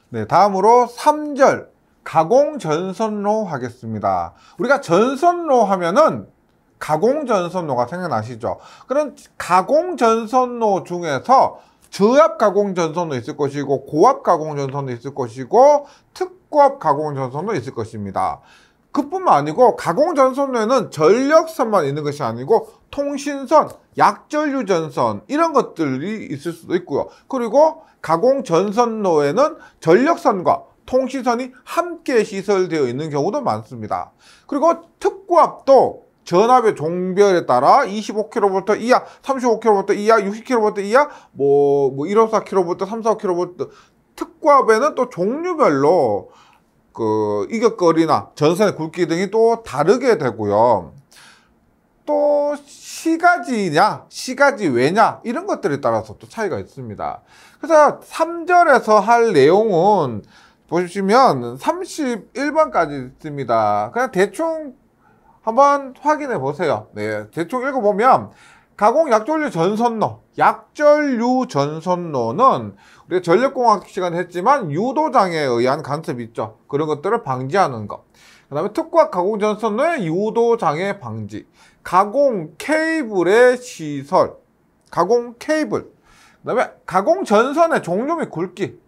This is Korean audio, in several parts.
네, 다음으로 3절 가공전선로 하겠습니다. 우리가 전선로 하면은 가공전선로가 생각나시죠? 그런 가공전선로 중에서 저압 가공전선도 있을 것이고 고압 가공전선도 있을 것이고 특고압 가공전선도 있을 것입니다. 그뿐만 아니고 가공전선로에는 전력선만 있는 것이 아니고 통신선, 약전류전선 이런 것들이 있을 수도 있고요. 그리고 가공전선로에는 전력선과 통신선이 함께 시설되어 있는 경우도 많습니다. 그리고 특고압도 전압의 종별에 따라 25kV 이하, 35kV 이하, 60kV 이하, 154kV, 345kV 특고압에는 또 종류별로 그 이격거리나 전선의 굵기 등이 또 다르게 되고요. 또 시가지냐, 시가지 외냐 이런 것들에 따라서 또 차이가 있습니다. 그래서 3절에서 할 내용은 보시면 31번까지 있습니다. 그냥 대충 한번 확인해 보세요. 네, 대충 읽어보면 가공 약전류 전선로, 약전류 전선로는 우리가 전력공학 시간에 했지만 유도장애에 의한 간섭이 있죠. 그런 것들을 방지하는 것. 그 다음에 특고압 가공 전선로의 유도장애 방지, 가공 케이블의 시설, 가공 케이블, 그 다음에 가공 전선의 종류 및 굵기,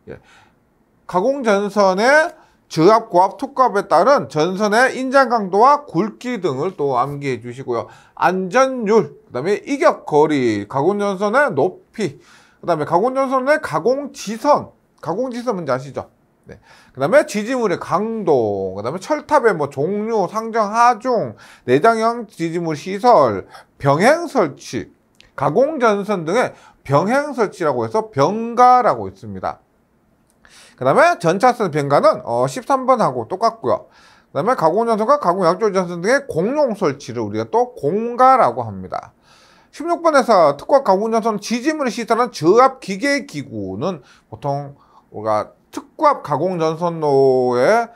가공 전선의 저압, 고압, 특고압에 따른 전선의 인장 강도와 굵기 등을 또 암기해 주시고요. 안전율, 그 다음에 이격거리, 가공 전선의 높이, 그 다음에 가공 전선의 가공지선, 가공지선 뭔지 아시죠? 네. 그 다음에 지지물의 강도, 그 다음에 철탑의 종류, 상정, 하중, 내장형 지지물 시설, 병행 설치, 가공 전선 등의 병행 설치라고 해서 병가라고 있습니다. 그 다음에 전차선 병가는 13번하고 똑같고요. 그 다음에 가공전선과 가공약조전선 등의 공용 설치를 우리가 또 공가라고 합니다. 16번에서 특고압 가공전선 지지물을 시설한 저압 기계기구는 보통 우리가 특고압 가공전선로의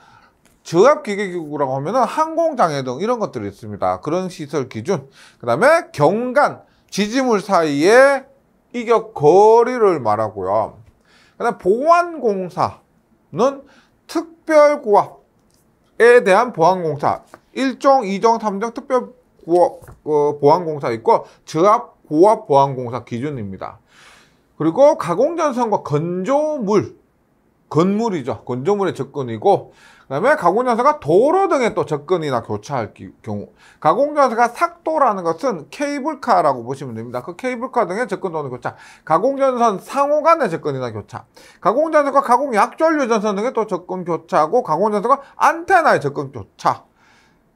저압 기계기구라고 하면은 항공장애 등 이런 것들이 있습니다. 그런 시설 기준. 그 다음에 경간, 지지물 사이의 이격 거리를 말하고요. 그 다음 보완공사는 특별고압에 대한 보완공사 1종, 2종, 3종 특별보완공사 있고 저압, 고압 보완공사 기준입니다. 그리고 가공전선과 건조물, 건물이죠. 건조물의 접근이고 그 다음에 가공전선과 도로 등에 또 접근이나 교차할 경우 가공전선과 삭도라는 것은 케이블카라고 보시면 됩니다. 그 케이블카 등의 접근 또는 교차 가공전선 상호 간의 접근이나 교차 가공전선과 가공약전류전선 등의 또 접근 교차하고 가공전선과 안테나의 접근 교차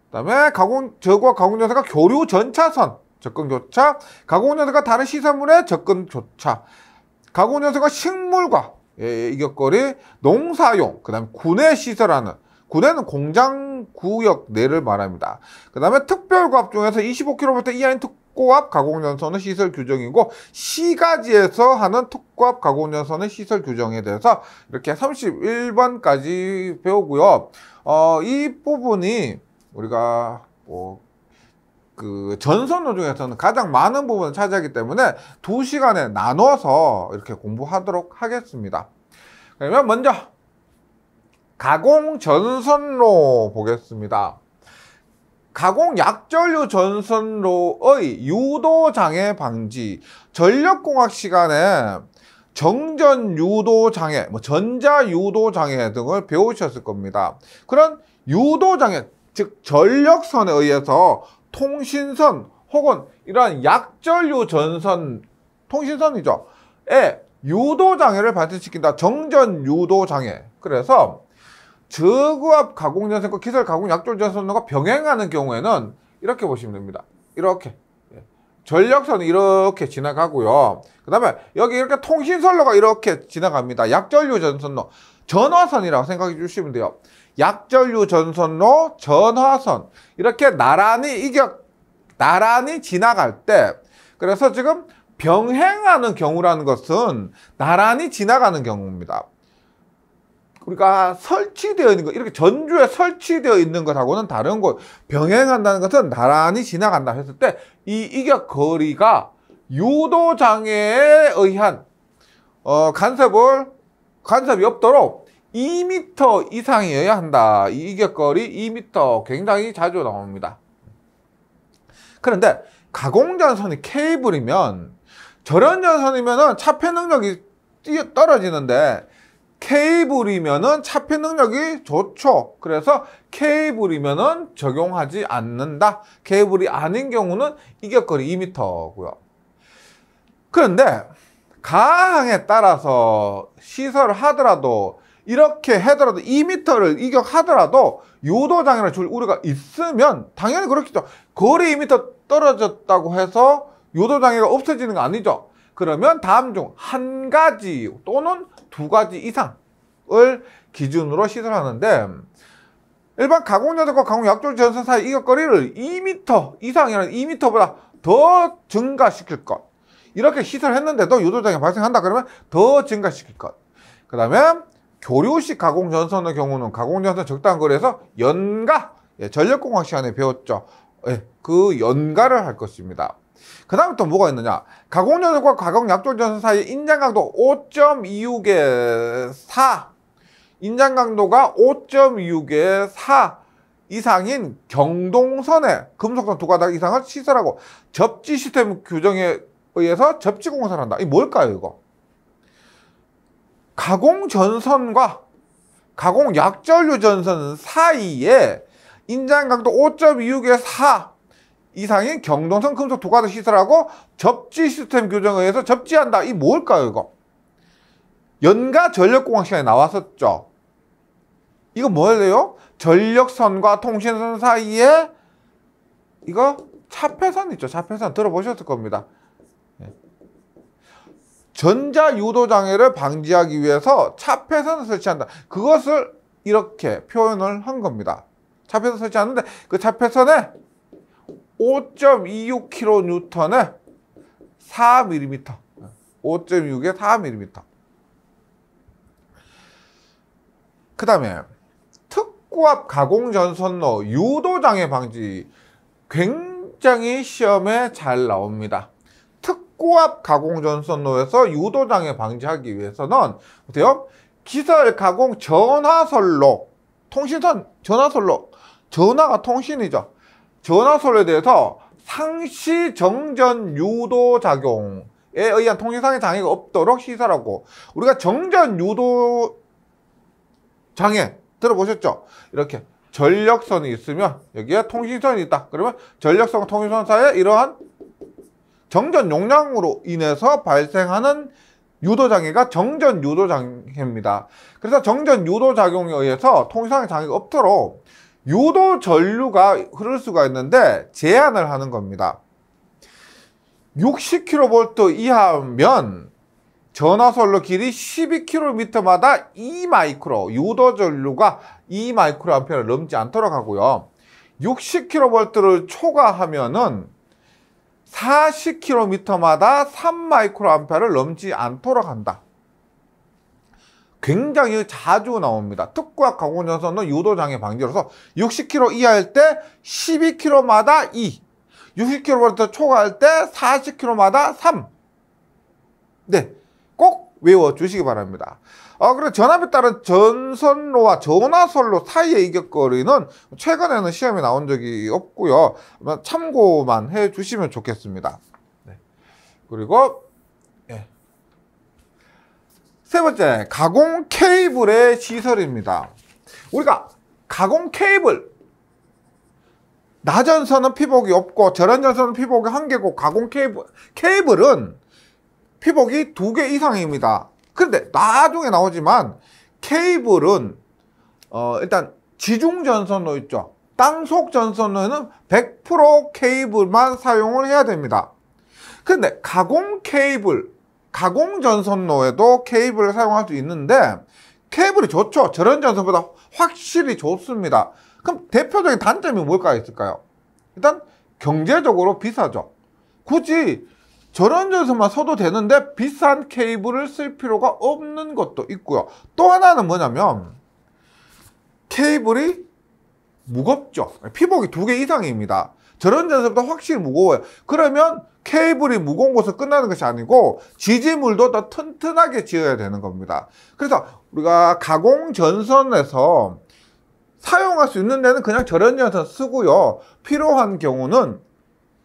그 다음에 저고와 가공전선과 교류 전차선 접근 교차 가공전선과 다른 시설물의 접근 교차 가공전선과 식물과 이격거리, 농사용, 그 다음에 군에 시설하는 군에는 공장구역 내를 말합니다. 그 다음에 특별고압 중에서 25kV 이하인 특고압 가공전선의 시설 규정이고 시가지에서 하는 특고압 가공전선의 시설 규정에 대해서 이렇게 31번까지 배우고요. 이 부분이 우리가 그 전선로 중에서는 가장 많은 부분을 차지하기 때문에 2시간에 나눠서 이렇게 공부하도록 하겠습니다. 그러면 먼저 가공 전선로 보겠습니다. 가공 약전류 전선로의 유도장애 방지, 전력공학 시간에 정전 유도장애, 전자 유도장애 등을 배우셨을 겁니다. 그런 유도장애, 즉 전력선에 의해서 통신선 혹은 이러한 약전류 전선, 통신선이죠. 유도장애를 발생시킨다. 정전 유도장애. 그래서 저고압 가공전선과 기설 가공 약전류 전선로가 병행하는 경우에는 이렇게 보시면 됩니다. 이렇게. 전력선이 이렇게 지나가고요. 그 다음에 여기 이렇게 통신선로가 이렇게 지나갑니다. 약전류 전선로. 전화선이라고 생각해 주시면 돼요. 약전류 전선로, 전화선. 이렇게 나란히 지나갈 때, 그래서 지금 병행하는 경우라는 것은 나란히 지나가는 경우입니다. 우리가 설치되어 있는 것, 이렇게 전주에 설치되어 있는 것하고는 다른 것, 병행한다는 것은 나란히 지나간다 했을 때, 이 이격 거리가 유도장애에 의한 간섭이 없도록 2m 이상이어야 한다. 이 이격거리 2m 굉장히 자주 나옵니다. 그런데 가공전선이 케이블이면, 절연전선이면은 차폐 능력이 떨어지는데 케이블이면은 차폐 능력이 좋죠. 그래서 케이블이면은 적용하지 않는다. 케이블이 아닌 경우는 이격거리 2m고요. 그런데 가항에 따라서 시설을 하더라도, 이렇게 하더라도 2m를 이격하더라도 유도장애를 줄 우려가 있으면 당연히 그렇겠죠. 거리 2m 떨어졌다고 해서 유도장애가 없어지는 거 아니죠. 그러면 다음 중 한 가지 또는 두 가지 이상을 기준으로 시설하는데, 일반 가공전선과 가공약졸전선 사이 이격거리를 2m 이상이라는 2m보다 더 증가시킬 것. 이렇게 시설했는데도 유도장애 발생한다 그러면 더 증가시킬 것. 그 다음에 교류식 가공전선의 경우는 가공전선 적당한 거리에서 연가, 전력공학 시간에 배웠죠. 그 연가를 할 것입니다. 그 다음에 또 뭐가 있느냐. 가공전선과 가공약졸전선 사이 인장강도 5.26의 4, 인장강도가 5.26의 4 이상인 경동선에 금속선 두 가닥 이상을 시설하고 접지 시스템 규정에 의해서 접지 공사를 한다. 이게 뭘까요, 이거? 가공전선과 가공약전류 사이에 인장강도 5.26의 4 이상인 경동선 금속 두 가닥 시설하고 접지 시스템 규정에 의해서 접지한다. 이 뭘까요, 이거? 연가 전력공학 시간에 나왔었죠. 이거 뭐예요? 전력선과 통신선 사이에 이거 차폐선 있죠. 차폐선 들어보셨을 겁니다. 전자유도장애를 방지하기 위해서 차폐선을 설치한다. 그것을 이렇게 표현을 한 겁니다. 차폐선 설치하는데 그 차폐선에 5.26kN에 4mm, 5.26에 4mm. 그 다음에 특고압 가공전선로 유도장애 방지, 굉장히 시험에 잘 나옵니다. 특고압 가공전선로에서 유도장애 방지하기 위해서는 어때요? 기설 가공 전화선로, 통신선 전화선로, 전화가 통신이죠. 전화선로에 대해서 상시 정전 유도 작용에 의한 통신상의 장애가 없도록 시설하고, 우리가 정전 유도 장애 들어보셨죠? 이렇게 전력선이 있으면 여기에 통신선이 있다. 그러면 전력선과 통신선 사이에 이러한 정전 용량으로 인해서 발생하는 유도장애가 정전 유도장애입니다. 그래서 정전 유도작용에 의해서 통신상의 장애가 없도록 유도 전류가 흐를 수가 있는데 제한을 하는 겁니다. 60kV 이하면 전화선로 길이 12km마다 2마이크로, 유도 전류가 2마이크로암페어를 넘지 않도록 하고요. 60kV를 초과하면은 40km마다 3마이크로암페어를 넘지 않도록 한다. 굉장히 자주 나옵니다. 특고압 가공전선은 유도장애 방지로서 60km 이하일 때 12km마다 2, 60km 초과할 때 40km마다 3. 네, 꼭 외워주시기 바랍니다. 그리고 전압에 따른 전선로와 전화선로 사이의 이격거리는 최근에는 시험에 나온 적이 없고요. 참고만 해주시면 좋겠습니다. 네. 그리고 세 번째, 가공 케이블의 시설입니다. 우리가 가공 케이블, 나전선은 피복이 없고 절연전선은 피복이 1개고 가공 케이블은 피복이 2개 이상입니다. 그런데 나중에 나오지만 케이블은 일단 지중전선로 있죠. 땅속 전선로에는 100% 케이블만 사용을 해야 됩니다. 그런데 가공 케이블, 가공전선로에도 케이블을 사용할 수 있는데 케이블이 좋죠. 절연전선보다 확실히 좋습니다. 그럼 대표적인 단점이 뭘까 있을까요? 일단 경제적으로 비싸죠. 굳이 절연전선만 써도 되는데 비싼 케이블을 쓸 필요가 없는 것도 있고요. 또 하나는 뭐냐면 케이블이 무겁죠. 피복이 2개 이상입니다. 저런전선보다 확실히 무거워요. 그러면 케이블이 무거운 곳에서 끝나는 것이 아니고 지지물도 더 튼튼하게 지어야 되는 겁니다. 그래서 우리가 가공전선에서 사용할 수 있는 데는 그냥 저런전선 쓰고요. 필요한 경우는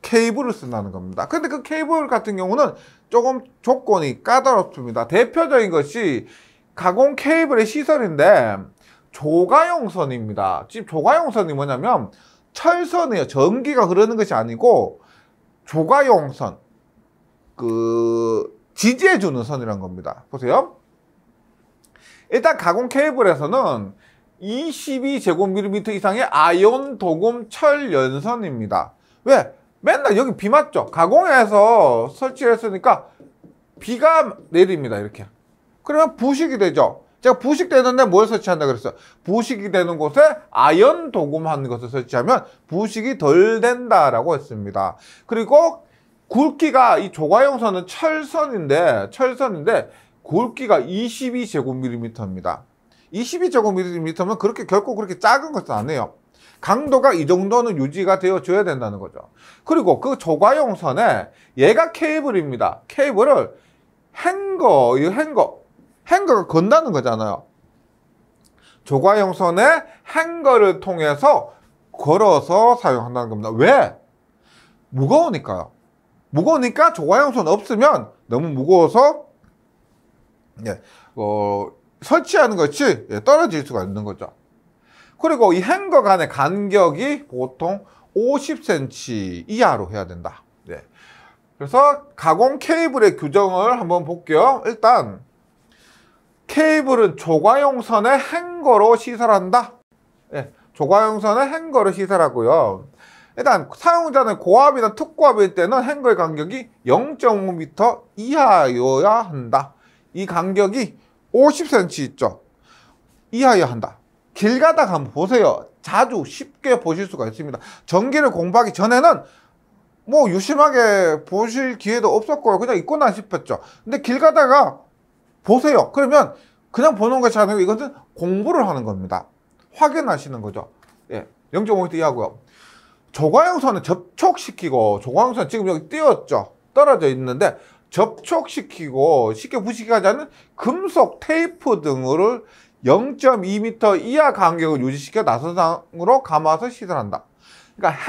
케이블을 쓴다는 겁니다. 근데 그 케이블 같은 경우는 조금 조건이 까다롭습니다. 대표적인 것이 가공 케이블의 시설인데 조가용선입니다. 지금 조가용선이 뭐냐면 철선이에요. 전기가 흐르는 것이 아니고 조가용선, 지지해주는 선이란 겁니다. 보세요. 일단 가공 케이블에서는 22제곱밀리미터 이상의 아연 도금 철 연선입니다. 왜? 맨날 여기 비 맞죠? 가공해서 설치했으니까 비가 내립니다. 이렇게. 그러면 부식이 되죠. 제가 부식되는데 뭘 설치한다 그랬어요? 부식이 되는 곳에 아연 도금한 것을 설치하면 부식이 덜 된다라고 했습니다. 그리고 굵기가 이 조가용선은 철선인데 굵기가 22제곱밀리미터입니다. 22제곱밀리미터면 결코 그렇게 작은 것은 아니에요. 강도가 이 정도는 유지가 되어줘야 된다는 거죠. 그리고 그 조가용선에 얘가 케이블입니다. 케이블을 행거가 건다는 거잖아요. 조가용선에 행거를 통해서 걸어서 사용한다는 겁니다. 왜? 무거우니까요. 무거우니까 조가용선 없으면 너무 무거워서 설치하는 것이 떨어질 수가 있는 거죠. 그리고 이 행거 간의 간격이 보통 50cm 이하로 해야 된다. 네. 그래서 가공 케이블의 규정을 한번 볼게요. 일단 케이블은 조가용선의 행거로 시설한다. 네. 조가용선의 행거로 시설하고요. 일단 사용자는 고압이나 특고압일 때는 행거의 간격이 0.5m 이하여야 한다. 이 간격이 50cm 있죠. 이하여야 한다. 길 가다가 한번 보세요. 자주 쉽게 보실 수가 있습니다. 전기를 공부하기 전에는 뭐 유심하게 보실 기회도 없었고요. 그냥 있구나 싶었죠. 근데 길 가다가 보세요. 그러면 그냥 보는 것이 아니고 이것은 공부를 하는 겁니다. 확인하시는 거죠. 예, 0.5m 이하고요. 조가용선은 접촉시키고, 조가용선 지금 여기 띄었죠. 떨어져 있는데 접촉시키고 쉽게 부식하지 않는 금속 테이프 등을 0.2m 이하 간격을 유지시켜 나선상으로 감아서 시설한다. 그러니까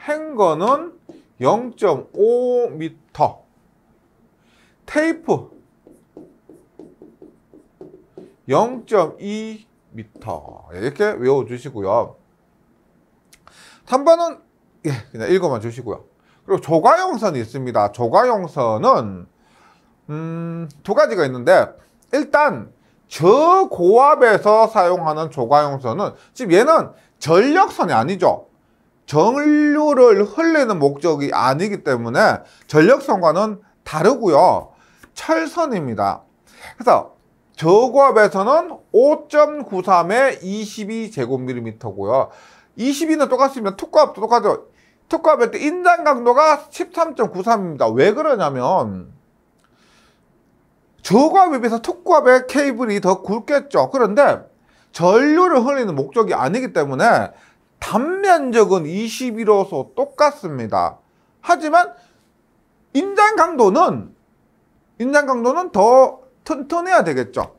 행거는 0.5m, 테이프 0.2m 이렇게 외워주시고요. 3번은 그냥 읽어만 주시고요. 그리고 조가용선이 있습니다. 조가용선은 두 가지가 있는데, 일단 저고압에서 사용하는 조가용선은 지금 얘는 전력선이 아니죠. 전류를 흘리는 목적이 아니기 때문에 전력선과는 다르고요. 철선입니다. 그래서 저고압에서는 5.93에 22제곱밀리미터고요. 22는 똑같습니다. 특고압도 똑같죠. 특고압일 때 인장 강도가 13.93입니다. 왜 그러냐면 저고압에 비해서 특고압의 케이블이 더 굵겠죠. 그런데 전류를 흘리는 목적이 아니기 때문에 단면적은 21호소 똑같습니다. 하지만 인장 강도는 더 튼튼해야 되겠죠.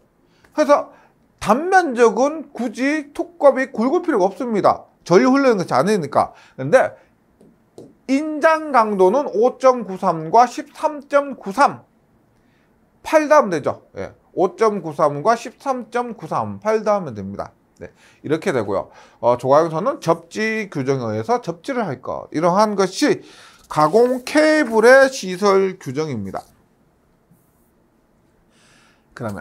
그래서 단면적은 굳이 특고압이 굵을 필요가 없습니다. 전류 흘리는 것이 아니니까. 근데 인장 강도는 5.93과 13.93 팔다하면 되죠. 5.93과 13.93 팔다하면 됩니다. 네, 이렇게 되고요. 조가용선은 접지 규정에 의해서 접지를 할 것. 이러한 것이 가공 케이블의 시설 규정입니다. 그 다음에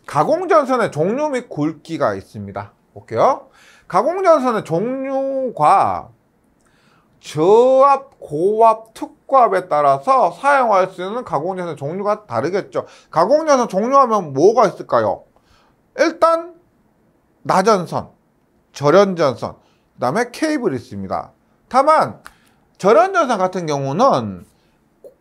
가공전선의 종류 및 굵기가 있습니다. 볼게요. 가공전선의 종류가 저압, 고압, 특고압에 따라서 사용할 수 있는 가공전선 종류가 다르겠죠. 가공전선 종류하면 뭐가 있을까요? 일단 나전선, 절연전선, 그 다음에 케이블이 있습니다. 다만 절연전선 같은 경우는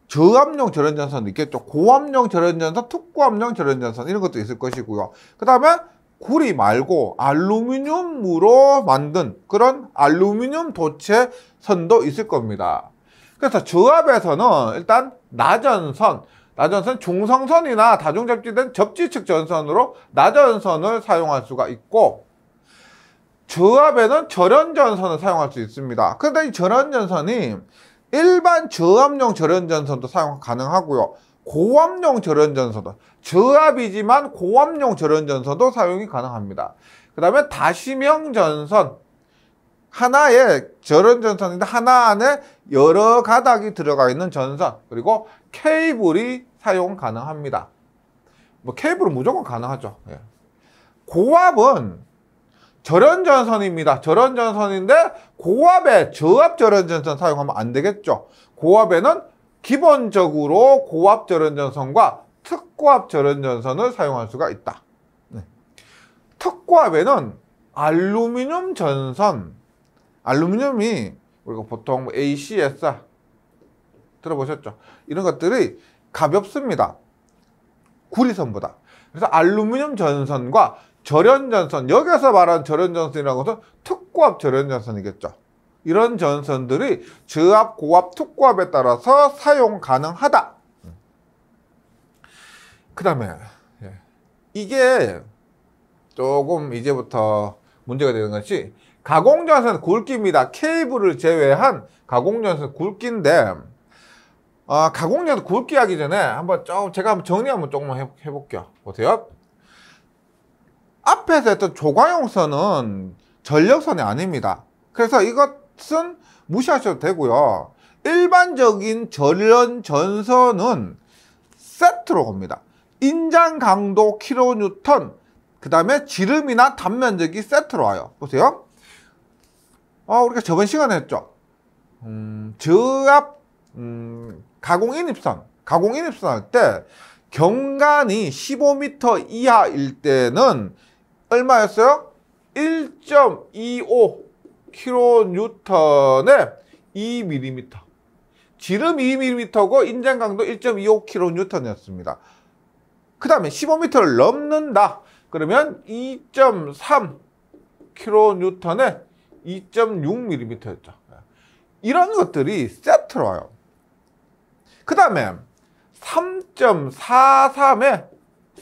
저압용 절연전선도 있겠죠. 고압용 절연전선, 특고압용 절연전선 이런 것도 있을 것이고요. 그 다음에 구리 말고 알루미늄으로 만든 그런 알루미늄 도체 선도 있을 겁니다. 그래서 저압에서는 일단 나전선, 중성선이나 다중접지된 접지측 전선으로 나전선을 사용할 수가 있고, 저압에는 절연전선을 사용할 수 있습니다. 그런데 이 절연전선이 일반 저압용 절연전선도 사용 가능하고요. 고압용 절연전선도, 저압이지만 고압용 절연전선도 사용이 가능합니다. 그 다음에 다시명 전선, 하나의 절연전선인데 하나 안에 여러 가닥이 들어가 있는 전선, 그리고 케이블이 사용 가능합니다. 뭐 케이블은 무조건 가능하죠. 예. 고압은 절연전선입니다. 절연전선인데 고압에 저압 절연전선 사용하면 안 되겠죠. 고압에는 기본적으로 고압 절연전선과 특고압 절연전선을 사용할 수가 있다. 네. 특고압에는 알루미늄 전선, 알루미늄이 우리가 보통 ACS 들어보셨죠? 이런 것들이 가볍습니다. 구리선보다. 그래서 알루미늄 전선과 절연전선, 여기서 말하는 절연전선이라는 것은 특고압 절연전선이겠죠. 이런 전선들이 저압, 고압, 특고압에 따라서 사용 가능하다. 그 다음에 이게 조금 이제부터 문제가 되는 것이 가공전선 굵기입니다. 케이블을 제외한 가공전선 굵기인데, 가공전선 굵기 하기 전에 제가 한번 정리 한번 조금만 해볼게요. 보세요. 앞에서 했던 조광용선은 전력선이 아닙니다. 그래서 이것은 무시하셔도 되고요. 일반적인 절연전선은 세트로 갑니다. 인장 강도 킬로뉴턴, 그 다음에 지름이나 단면적이 세트로 와요. 보세요. 우리가 저번 시간에 했죠. 저압, 가공인입선 할 때 경관이 15m 이하일 때는 얼마였어요? 1.25 kN에 2mm. 지름 2mm고 인장 강도 1.25 kN이었습니다. 그 다음에 15m를 넘는다. 그러면 2.3 kN에 2.6mm였죠. 이런 것들이 세트로 와요. 그 다음에 3.43에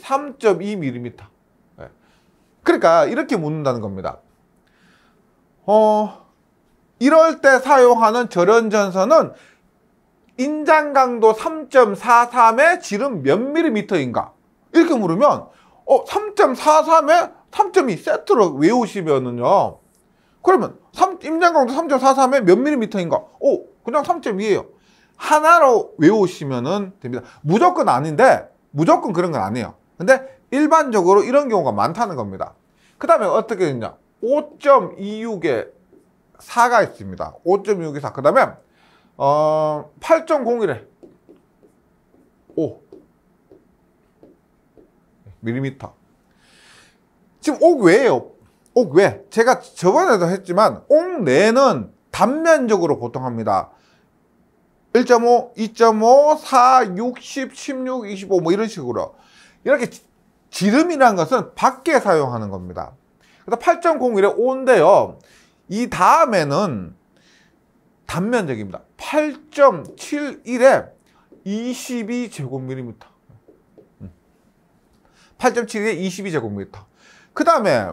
3.2mm. 그러니까 이렇게 묻는다는 겁니다. 이럴 때 사용하는 절연전선은 인장 강도 3.43에 지름 몇 mm인가? 이렇게 물으면 3.43에 3.2 세트로 외우시면은요. 그러면 인장 강도 3.43에 몇 mm인가? 그냥 3.2예요. 하나로 외우시면은 됩니다. 무조건 아닌데, 무조건 그런 건 아니에요. 근데 일반적으로 이런 경우가 많다는 겁니다. 그 다음에 어떻게 되냐? 5.26에 4가 있습니다. 5.26에 4. 그 다음에 8.01에 5 밀리미터. 지금 옥 외예요. 옥 외. 제가 저번에도 했지만 옥 내는 단면적으로 보통 합니다. 1.5, 2.5, 4, 60, 16, 25 뭐 이런 식으로. 이렇게 지름이라는 것은 밖에 사용하는 겁니다. 그래서 8.01에 5인데요. 이 다음에는 단면적입니다. 8.71에 22제곱밀리미터. 8.72에 22제곱밀리터. 그 다음에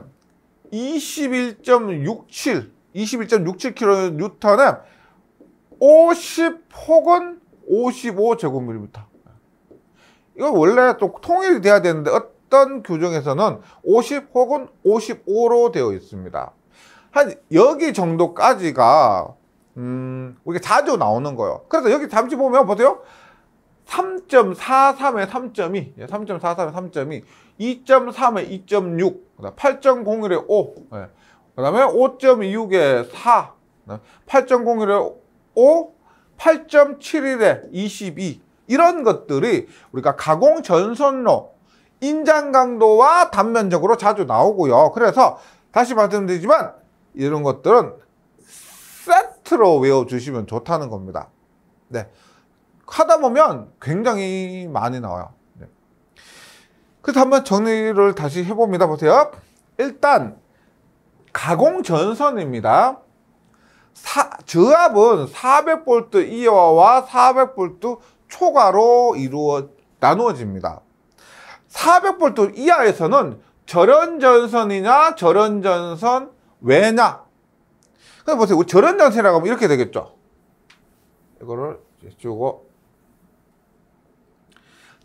21.67, 21.67kN에 50 혹은 55제곱밀리미터. 이거 원래 또 통일이 돼야 되는데 어떤 규정에서는 50 혹은 55로 되어 있습니다. 한 여기 정도까지가 우리가 자주 나오는 거예요. 그래서 여기 잠시 보면 보세요. 3.43에 3.2, 3.43에 3.2, 2.3에 2.6, 8.01에 5, 그 다음에 5.26에 4, 8.01에 5, 8.71에 22. 이런 것들이 우리가 가공 전선로, 인장 강도와 단면적으로 자주 나오고요. 그래서 다시 말씀드리지만 이런 것들은 세트로 외워주시면 좋다는 겁니다. 네. 하다 보면 굉장히 많이 나와요. 네. 그래서 한번 정리를 다시 해봅니다. 보세요. 일단 가공전선입니다. 저압은 400V 이하와 400V 초과로 나누어집니다. 400V 이하에서는 절연전선이냐 절연전선 외냐. 그럼 보세요. 절연전선이라고 하면 이렇게 되겠죠. 이거를 주고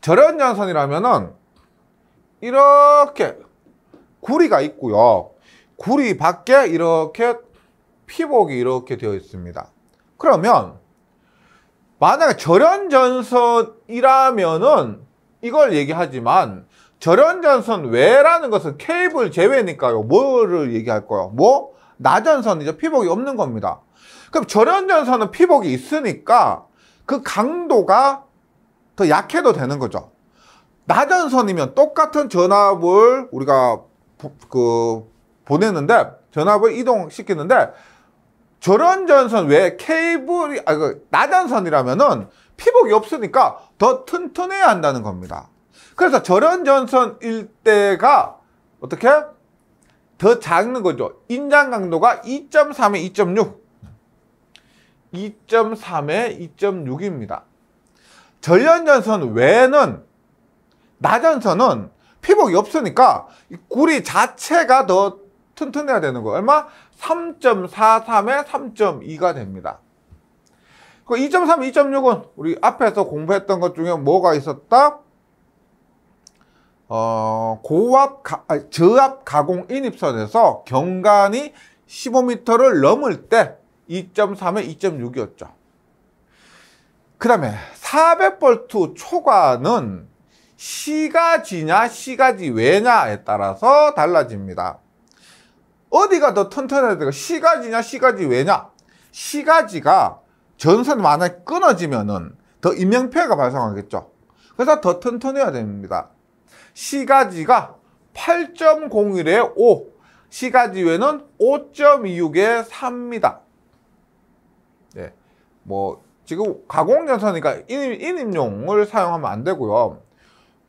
절연전선이라면은 이렇게 구리가 있고요. 구리 밖에 이렇게 피복이 이렇게 되어 있습니다. 그러면 만약에 절연전선이라면은 이걸 얘기하지만 절연전선 외라는 것은 케이블 제외니까요. 뭐를 얘기할 거예요? 뭐? 나전선이죠. 피복이 없는 겁니다. 그럼 절연전선은 피복이 있으니까 그 강도가 더 약해도 되는 거죠. 나전선이면 똑같은 전압을 우리가 보내는데, 전압을 이동시키는데, 절연전선 외에 케이블이, 나전선이라면은 피복이 없으니까 더 튼튼해야 한다는 겁니다. 그래서 절연전선 일대가 어떻게? 더 작은 거죠. 인장 강도가 2.3에 2.6. 2.3에 2.6입니다. 절연전선 외에는 나전선은 피복이 없으니까 구리 자체가 더 튼튼해야 되는 거예요. 얼마? 3.43에 3.2가 됩니다. 2.3, 2.6은 우리 앞에서 공부했던 것 중에 뭐가 있었다? 저압 가공 인입선에서 경관이 15m를 넘을 때 2.3에 2.6이었죠. 그 다음에 400V 초과는 시가지냐 시가지 외냐에 따라서 달라집니다. 어디가 더 튼튼해야 될까? 시가지냐 시가지 외냐? 시가지가 전선이 만약에 끊어지면은 더 인명피해가 발생하겠죠. 그래서 더 튼튼해야 됩니다. 시가지가 8.01에 5, 시가지 외는 5.26에 3입니다. 네, 뭐 지금 가공전선이니까 인입용을 사용하면 안 되고요.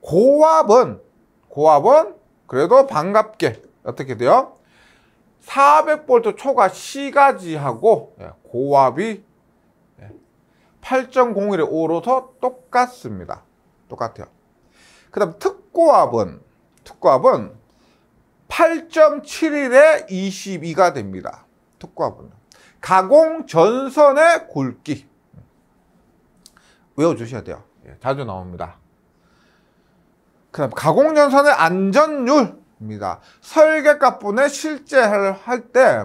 고압은 그래도 반갑게 어떻게 돼요? 400V 초과 시가지하고 고압이 8.01에 5로서 똑같습니다. 똑같아요. 그 다음 특고압은 8.71에 22가 됩니다. 특고압은 가공전선의 굵기 외워주셔야 돼요. 자주 나옵니다. 그 다음 가공전선의 안전율입니다. 설계가분의 실제 할 때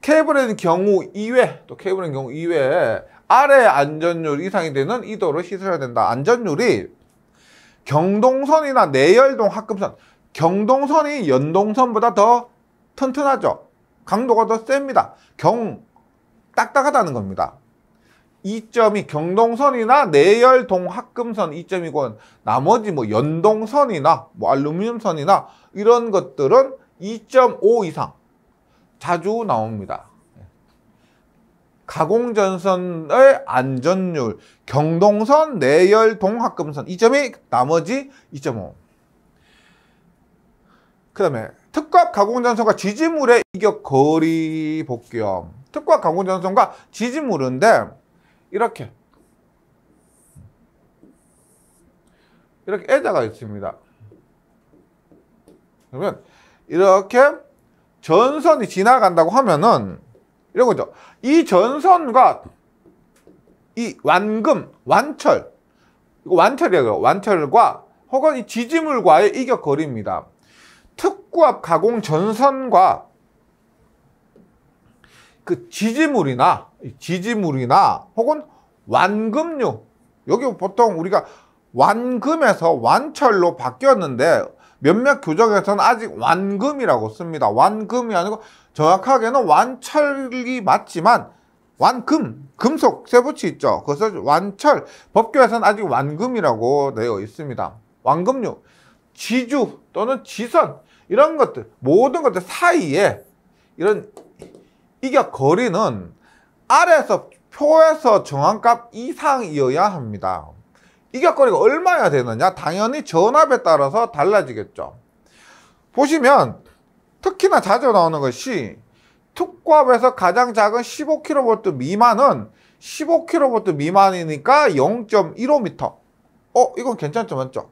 케이블의 경우 이외, 또 케이블의 경우 이외에 아래 안전율 이상이 되는 이도를 시설해야 된다. 안전율이 경동선이나 내열동 합금선, 경동선이 연동선보다 더 튼튼하죠. 강도가 더 셉니다. 딱딱하다는 겁니다. 2점이 경동선이나 내열동 합금선 2점이고 나머지 뭐 연동선이나 뭐 알루미늄선이나 이런 것들은 2.5 이상 자주 나옵니다. 가공전선의 안전율, 경동선, 내열, 동합금선 2점이 나머지 2.5. 그 다음에 특고압 가공전선과 지지물의 이격 거리 볼게요. 특고압 가공전선과 지지물인데 이렇게 애자가 있습니다. 그러면 이렇게 전선이 지나간다고 하면은 이런 거죠. 이 전선과 이 완철, 이거 완철이에요. 완철과 혹은 이 지지물과의 이격 거리입니다. 특고압 가공 전선과 그 지지물이나 혹은 완금류, 여기 보통 우리가 완금에서 완철로 바뀌었는데 몇몇 교정에서는 아직 완금이라고 씁니다. 완금이 아니고 정확하게는 완철이 맞지만 금속 쇠붙이 있죠. 그래서 완철, 법규에서는 아직 완금이라고 되어 있습니다. 완금류, 지주 또는 지선 이런 것들, 모든 것들 사이에 이런 이격 거리는 아래에서 표에서 정한 값 이상이어야 합니다. 이격거리가 얼마야 되느냐? 당연히 전압에 따라서 달라지겠죠. 보시면 특히나 자주 나오는 것이 특과업에서 가장 작은 15kV 미만은 15kV 미만이니까 0.15m. 이건 괜찮죠, 맞죠?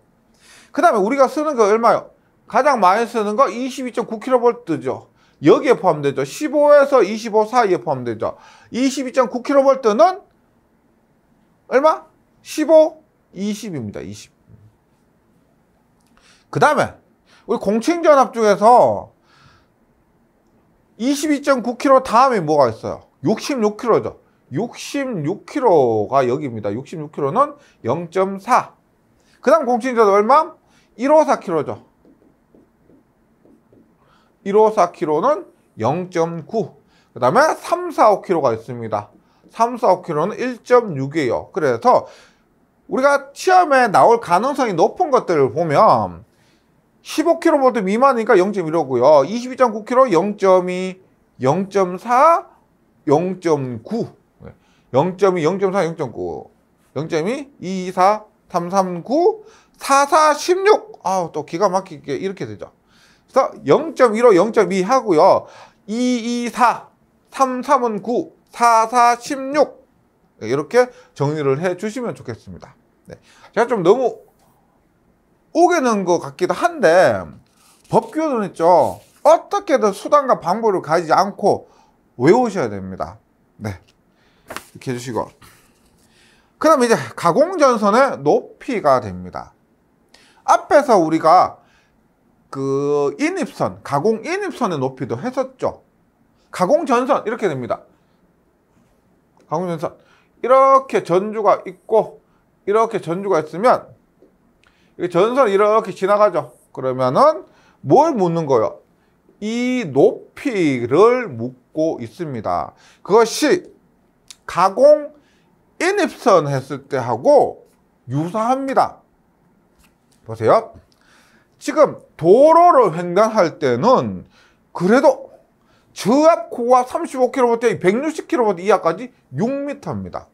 그 다음에 우리가 쓰는 거 얼마요? 가장 많이 쓰는 거 22.9kV죠. 여기에 포함되죠. 15에서 25 사이에 포함되죠. 22.9kV는 얼마? 15, 20입니다. 20. 그 다음에 우리 공칭전압 중에서 22.9kV 다음에 뭐가 있어요? 66kV죠. 66kV가 여기입니다. 66kV는 0.4. 그 다음 공칭전압 얼마? 154kV죠. 154kV는 0.9. 그 다음에 345kV가 있습니다. 345kV는 1.6이에요. 그래서 우리가 시험에 나올 가능성이 높은 것들을 보면 15kV 미만이니까 0.15고요. 22.9kV 0.2, 0.4, 0.9. 0.2, 0.4, 0.9. 0.2, 2, 2, 4, 3, 3, 9, 4, 4, 16. 또 기가 막히게 이렇게 되죠. 그래서 0.15, 0.2 하고요. 2, 2, 4, 3, 3은 9, 4, 4, 16. 이렇게 정리를 해 주시면 좋겠습니다. 네. 제가 좀 너무 오게는 것 같기도 한데, 법규는 있죠. 어떻게든 수단과 방법을 가지지 않고 외우셔야 됩니다. 네. 이렇게 해주시고. 그 다음에 이제 가공전선의 높이가 됩니다. 앞에서 우리가 그 인입선, 가공 인입선의 높이도 했었죠. 가공전선 이렇게 됩니다. 가공전선 이렇게 전주가 있고 이렇게 전주가 있으면 전선이 이렇게 지나가죠. 그러면은 뭘 묻는 거예요? 이 높이를 묻고 있습니다. 그것이 가공 인입선 했을 때 하고 유사합니다. 보세요. 지금 도로를 횡단할 때는 그래도 저압, 고압 35kV, 160kV 이하까지 6m입니다.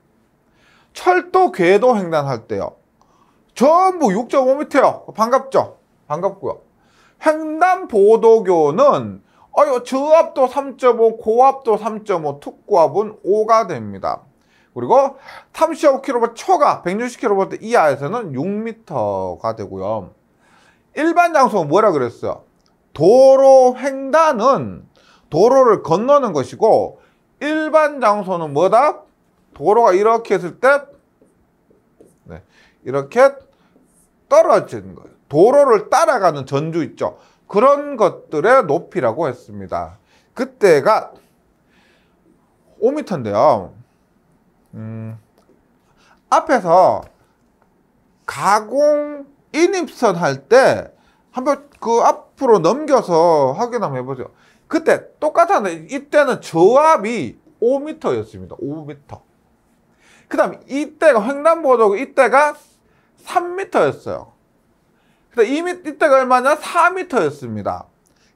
철도 궤도 횡단할 때요. 전부 6.5m요. 반갑죠? 반갑고요. 횡단보도교는 저압도 3.5, 고압도 3.5, 특고압은 5가 됩니다. 그리고 35kV 초과 160kV 이하에서는 6m가 되고요. 일반 장소는 뭐라 그랬어요? 도로 횡단은 도로를 건너는 것이고, 일반 장소는 뭐다? 도로가 이렇게 했을 때 이렇게 떨어지는 거예요. 도로를 따라가는 전주 있죠. 그런 것들의 높이라고 했습니다. 그때가 5m인데요. 앞에서 가공 인입선 할 때 한번 그 앞으로 넘겨서 확인 한번 해보죠. 그때 똑같았는데 이때는 저압이 5m였습니다. 5m. 그 다음 이때가 횡단보도고 이때가 3m였어요. 이때가 얼마냐? 4m였습니다.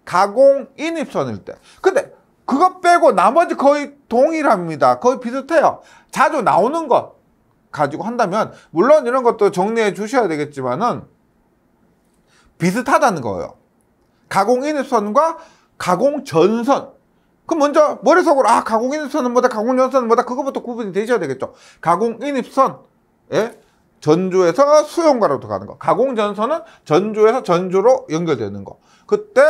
가공 인입선일 때. 근데 그거 빼고 나머지 거의 동일합니다. 거의 비슷해요. 자주 나오는 것 가지고 한다면 물론 이런 것도 정리해 주셔야 되겠지만은 비슷하다는 거예요. 가공 인입선과 가공 전선. 그럼 먼저 머릿속으로 가공 인입선은 뭐다, 가공 전선은 뭐다, 그거부터 구분이 되셔야 되겠죠. 가공 인입선, 전주에서 수용가로 가는 거. 가공 전선은 전주에서 전주로 연결되는 거. 그때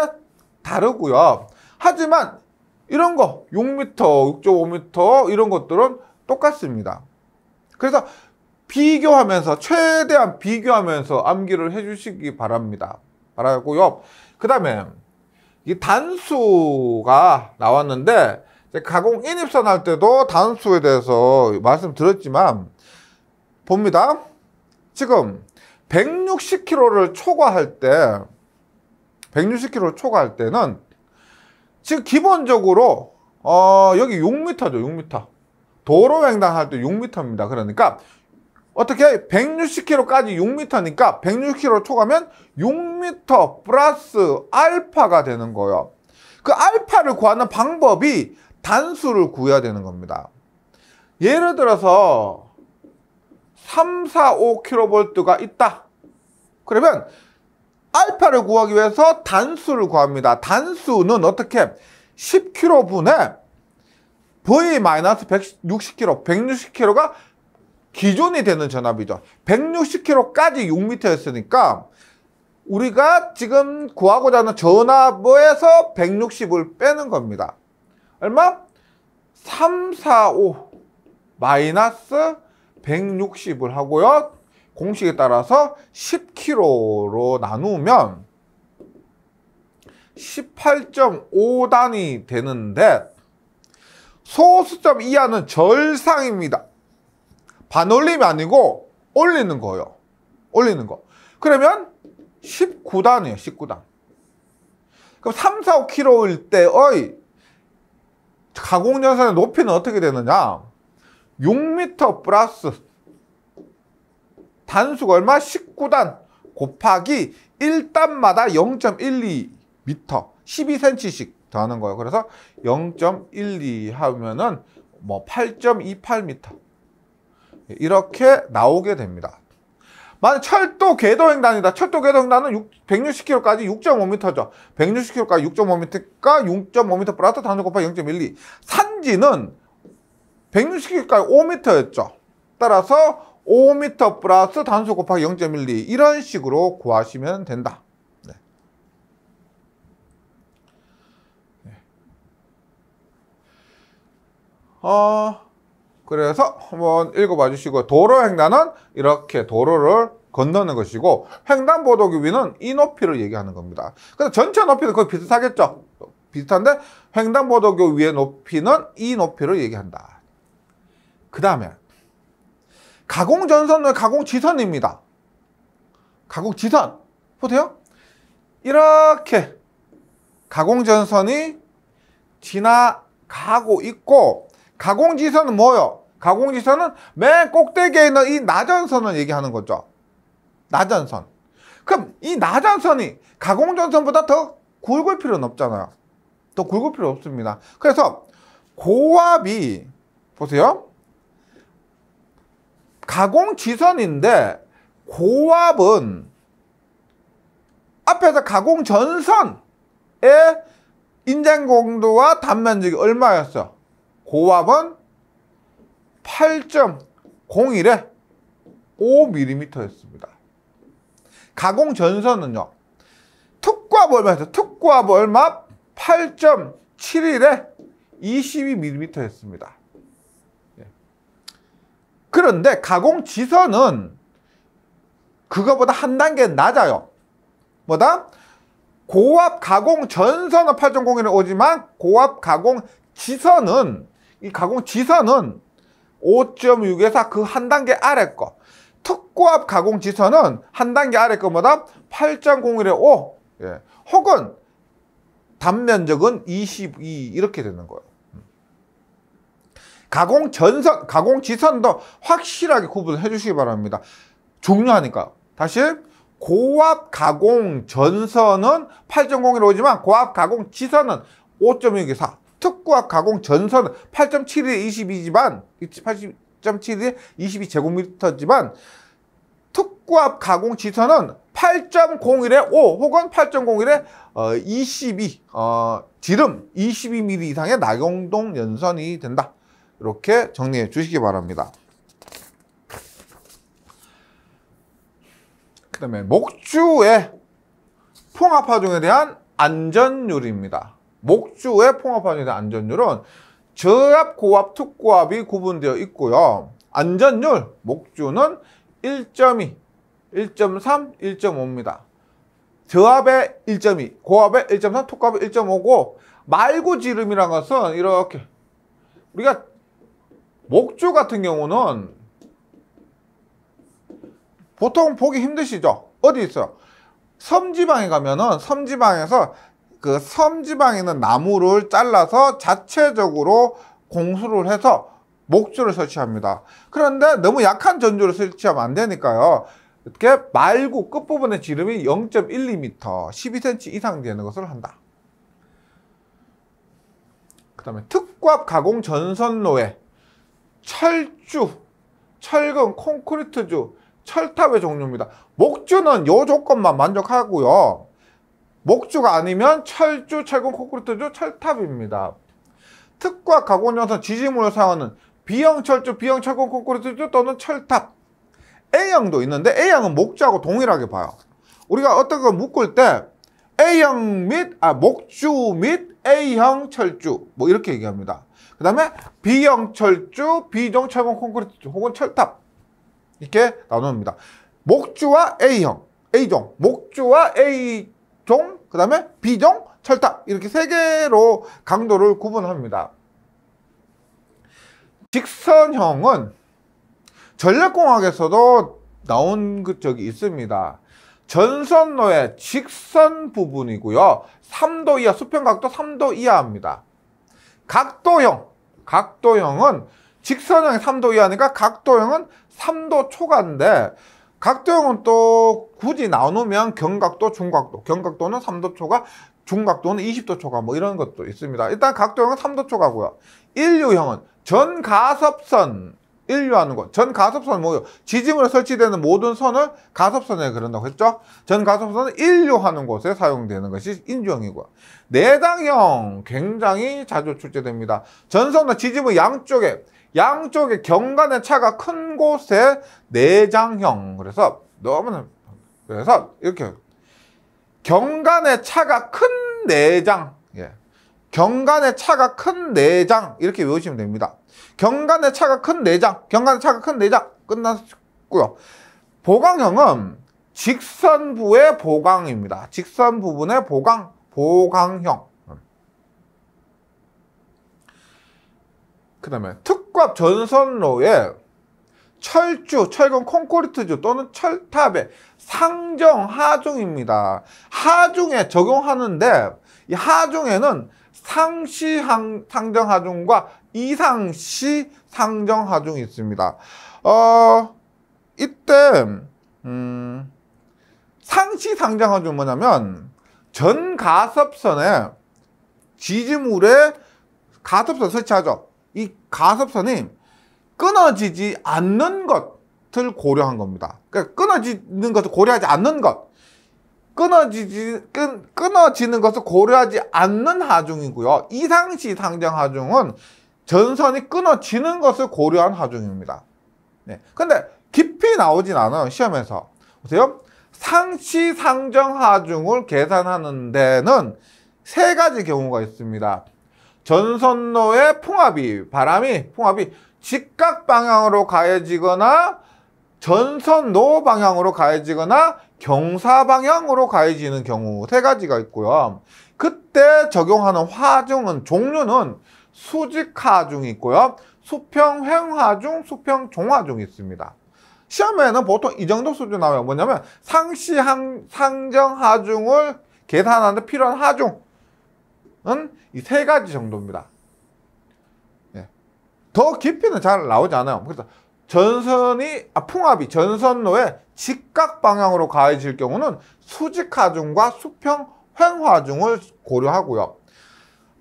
다르고요. 하지만 이런 거 6m, 6.5m 이런 것들은 똑같습니다. 그래서 비교하면서 최대한 비교하면서 암기를 해주시기 바랍니다. 바라고요. 그 다음에 이 단수가 나왔는데 가공 인입선 할 때도 단수에 대해서 말씀드렸지만 봅니다. 지금 160km를 초과할 때 160km를 초과할 때는 지금 기본적으로 여기 6m죠. 6m. 도로 횡단할 때 6m입니다. 그러니까 어떻게 160km까지 6m니까 160km 초과면 6m 플러스 알파가 되는 거예요. 그 알파를 구하는 방법이 단수를 구해야 되는 겁니다. 예를 들어서 3, 4, 5kV가 있다. 그러면 알파를 구하기 위해서 단수를 구합니다. 단수는 어떻게 10km분에 V-160km, 160km가 기존이 되는 전압이죠. 160km까지 6m였으니까 우리가 지금 구하고자 하는 전압에서 160을 빼는 겁니다. 얼마? 345 마이너스 160을 하고요. 공식에 따라서 10kg로 나누면 18.5단이 되는데 소수점 이하는 절상입니다. 반올림이 아니고 올리는 거예요. 올리는 거. 그러면 19단이에요. 19단. 그럼 3, 4, 5kg일 때의 가공연선의 높이는 어떻게 되느냐? 6m 플러스 단수가 얼마? 19단 곱하기 1단마다 0.12m 12cm씩 더하는 거예요. 그래서 0.12 하면은 뭐 8.28m 이렇게 나오게 됩니다. 만약 철도 궤도횡단이다. 철도 궤도횡단은 160km까지 6.5m죠. 160km까지 6.5m가 6.5m 플러스 단수 곱하기 0.12. 산지는 160km까지 5m였죠. 따라서 5m 플러스 단수 곱하기 0.12 이런 식으로 구하시면 된다. 네. 그래서 한번 읽어봐 주시고, 도로횡단은 이렇게 도로를 건너는 것이고, 횡단보도 위는 이 높이를 얘기하는 겁니다. 그래서 전체 높이도 거의 비슷하겠죠. 비슷한데 횡단보도 위의 높이는 이 높이를 얘기한다. 그 다음에 가공전선은 가공지선입니다. 가공지선 보세요. 이렇게 가공전선이 지나가고 있고, 가공지선은 뭐요? 가공지선은 맨 꼭대기에 있는 이 나전선을 얘기하는 거죠. 나전선. 그럼 이 나전선이 가공전선보다 더 굵을 필요는 없잖아요. 더 굵을 필요 없습니다. 그래서 고압이 보세요. 가공지선인데 고압은 앞에서 가공전선의 인장공도와 단면적이 얼마였어요? 고압은 8.01에 5mm였습니다. 가공전선은요. 특고압 얼마였어요? 특고압 얼마? 8.71에 22mm였습니다. 그런데 가공지선은 그거보다 한 단계 낮아요. 뭐다? 고압 가공전선은 8.01에 오지만 고압 가공지선은 이 가공지선은 5.6에서 그 한 단계 아래 거. 특고압 가공지선은 한 단계 아래 거보다 8.01에 5. 예. 혹은 단면적은 22 이렇게 되는 거예요. 가공전선, 가공지선도 확실하게 구분을 해주시기 바랍니다. 중요하니까. 다시 고압 가공전선은 8.01에 오지만 고압 가공지선은 5.6에 4. 특고압 가공전선은 8.71에 22지만 8.71에 22제곱미터지만 특고압 가공지선은 8.01에 5 혹은 8.01에 22 지름 22mm 이상의 나경동 연선이 된다. 이렇게 정리해 주시기 바랍니다. 그 다음에 목주의 풍압하중에 대한 안전율입니다. 목주의 풍압하중에 대한 안전율은 저압, 고압, 특고압이 구분되어 있고요. 안전율, 목주는 1.2, 1.3, 1.5입니다. 저압의 1.2, 고압의 1.3, 특고압의 1.5고, 말구지름이라는 것은 이렇게 우리가 목주 같은 경우는 보통 보기 힘드시죠? 어디 있어요? 섬지방에 가면은 섬지방에서 그 섬지방에 있는 나무를 잘라서 자체적으로 공수를 해서 목주를 설치합니다. 그런데 너무 약한 전조를 설치하면 안 되니까요. 이렇게 말구 끝부분의 지름이 0.12m, 12cm 이상 되는 것을 한다. 그 다음에 특고압 가공 전선로에 철주, 철근, 콘크리트주, 철탑의 종류입니다. 목주는 요 조건만 만족하고요. 목주가 아니면 철주, 철근, 콘크리트주, 철탑입니다. 특과 가공전선 지지물을 사용하는 B형 철주, B형 철근, 콘크리트주 또는 철탑. A형도 있는데 A형은 목주하고 동일하게 봐요. 우리가 어떤 걸 묶을 때 A형 목주 및 A형 철주 뭐 이렇게 얘기합니다. 그 다음에 B형 철주, B종 철근 콘크리트 혹은 철탑 이렇게 나눕니다. 목주와 A형, A종, 목주와 A종, 그 다음에 B종, 철탑 이렇게 세 개로 강도를 구분합니다. 직선형은 전력공학에서도 나온 적이 있습니다. 전선로의 직선 부분이고요. 3도 이하, 수평각도 3도 이하입니다. 각도형은 직선형이 3도 이하니까 각도형은 3도 초과인데 각도형은 또 굳이 나누면 경각도, 중각도. 경각도는 3도 초과, 중각도는 20도 초과 뭐 이런 것도 있습니다. 일단 각도형은 3도 초과고요. 인류형은 전가섭선, 인류하는 것. 전가섭선은 뭐예요? 지지물에 설치되는 모든 선을 가섭선에 그런다고 했죠? 전가섭선은 인류하는 곳에 사용되는 것이 인류형이고요. 내장형 굉장히 자주 출제됩니다. 전선과 지지물 양쪽에 경관의 차가 큰 곳에 내장형. 그래서 이렇게 경관의 차가 큰 내장. 경관의 차가 큰 내장 이렇게 외우시면 됩니다. 경관의 차가 큰 내장 끝났고요. 보강형은 직선부의 보강입니다. 직선 부분의 보강형. 그 다음에 특급 전선로에 철주, 철근, 콘크리트주 또는 철탑의 상정 하중입니다. 하중에 적용하는데 이 하중에는 상시 상정 하중과 이상시 상정 하중이 있습니다. 이때 상시 상정 하중은 뭐냐면 전가섭선에 지지물에 가섭선 설치하죠. 이 가섭선이 끊어지지 않는 것을 고려한 겁니다. 그러니까 끊어지는 것을 고려하지 않는 것. 끊어지는 것을 고려하지 않는 하중이고요. 이상시 상정 하중은 전선이 끊어지는 것을 고려한 하중입니다. 네. 근데 깊이 나오진 않아요. 시험에서. 보세요. 상시 상정 하중을 계산하는 데는 세 가지 경우가 있습니다. 전선로의 풍압이 직각 방향으로 가해지거나 전선로 방향으로 가해지거나 경사 방향으로 가해지는 경우 세 가지가 있고요. 그때 적용하는 하중은 종류는 수직하중이 있고요. 수평횡하중, 수평종하중이 있습니다. 시험에는 보통 이 정도 수준 나와요. 뭐냐면 상시 상정 하중을 계산하는 데 필요한 하중은 이 세 가지 정도입니다. 더 깊이는 잘 나오지 않아요. 그래서 풍압이 전선로에 직각 방향으로 가해질 경우는 수직하중과 수평횡하중을 고려하고요.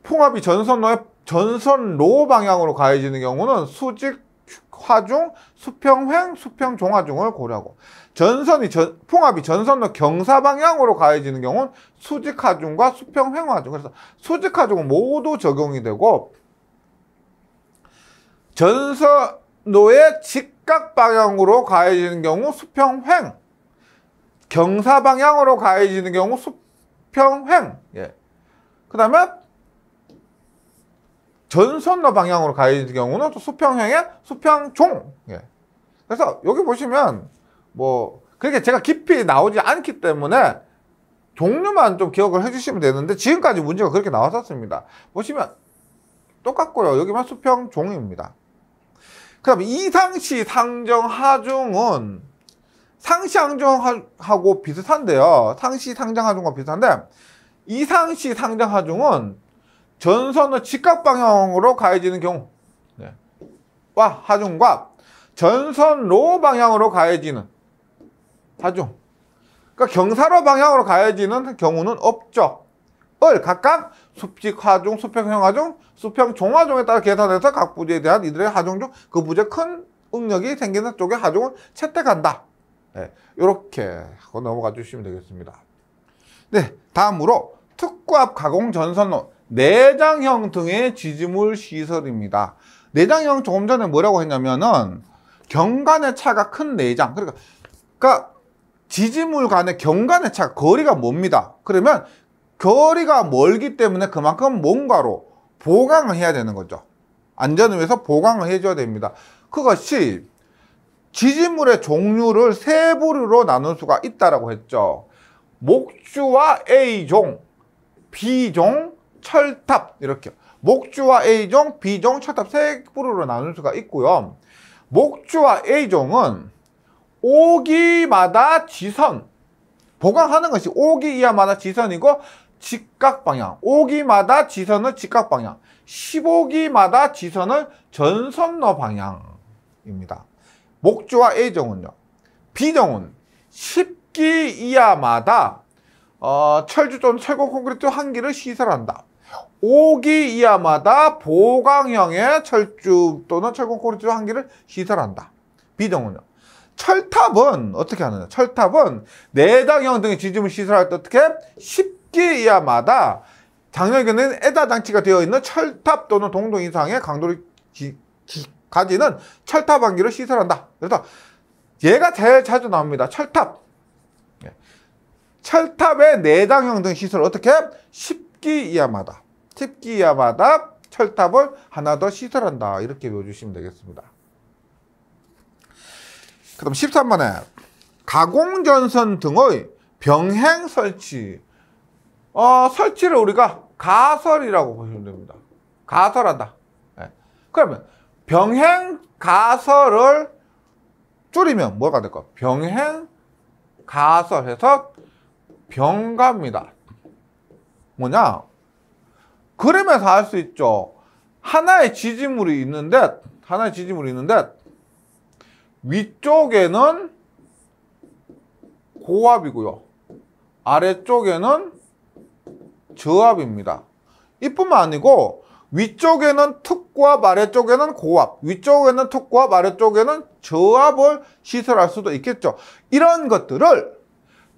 풍압이 전선로 방향으로 가해지는 경우는 수직하중, 수평횡, 수평종하중을 고려하고 풍압이 전선로 경사 방향으로 가해지는 경우는 수직하중과 수평횡하중. 그래서 수직하중은 모두 적용이 되고 전선로의 직각 방향으로 가해지는 경우 수평횡, 경사 방향으로 가해지는 경우 수평횡. 그 다음에 전선로 방향으로 가해지는 경우는 또 수평횡의 수평종. 그래서 여기 보시면 뭐 그렇게 제가 깊이 나오지 않기 때문에 종류만 좀 기억을 해주시면 되는데 지금까지 문제가 그렇게 나왔었습니다. 보시면 똑같고요. 여기만 수평종입니다. 그 다음에 이상시 상정 하중은 상시 상정하고 비슷한데요. 상시 상정 하중과 비슷한데 이상시 상정 하중은 전선의 직각 방향으로 가해지는 경우와 하중과 전선로 방향으로 가해지는 하중. 그러니까 경사로 방향으로 가해지는 경우는 없죠. 각각 수직하중, 수평형하중, 수평종하중에 따라 계산해서 각 부지에 대한 이들의 하중 중 그 부지에 큰 응력이 생기는 쪽의 하중을 채택한다. 네, 이렇게 하고 넘어가 주시면 되겠습니다. 네, 다음으로 특구압 가공 전선로 내장형 등의 지지물 시설입니다. 내장형 조금 전에 뭐라고 했냐면은 경관의 차가 큰 내장, 그러니까 지지물 간의 경관의 차 거리가 멉니다. 그러면 거리가 멀기 때문에 그만큼 뭔가로 보강을 해야 되는 거죠. 안전을 위해서 보강을 해줘야 됩니다. 그것이 지지물의 종류를 세 부류로 나눌 수가 있다라고 했죠. 목주와 A종, B종, 철탑 이렇게 목주와 A종, B종, 철탑 세 부류로 나눌 수가 있고요. 목주와 A종은 5기마다 지선, 보강하는 것이 5기 이하마다 지선이고 직각방향, 5기마다 지선은 직각방향, 15기마다 지선은 전선로 방향입니다. 목주와 A종은요. B종은 10기 이하마다 철주 또는 철골 콘크리트 1기를 시설한다. 5기 이하마다 보강형의 철주 또는 철골 콘크리트 1기를 시설한다. B종은요. 철탑은 어떻게 하느냐? 철탑은 내장형 등의 지지물 시설할 때 어떻게? 10기 이하마다 장력에는 에다 장치가 되어 있는 철탑 또는 동동 이상의 강도를 가지는 철탑 1기를 시설한다. 그래서 얘가 제일 자주 나옵니다. 철탑. 철탑의 내장형 등 시설 어떻게? 10기 이하마다. 10기 이하마다 철탑을 하나 더 시설한다. 이렇게 외워주시면 되겠습니다. 그 다음 13번에 가공전선 등의 병행 설치. 설치를 우리가 가설이라고 보시면 됩니다. 가설한다. 네. 그러면 병행 가설을 줄이면 뭐가 될까? 병행 가설해서 병가입니다. 뭐냐? 그림에서 알 수 있죠. 하나의 지지물이 있는데 위쪽에는 고압이고요. 아래쪽에는 저압입니다. 이뿐만 아니고 위쪽에는 특고압, 아래쪽에는 고압, 위쪽에는 특고압, 아래쪽에는 저압을 시설할 수도 있겠죠. 이런 것들을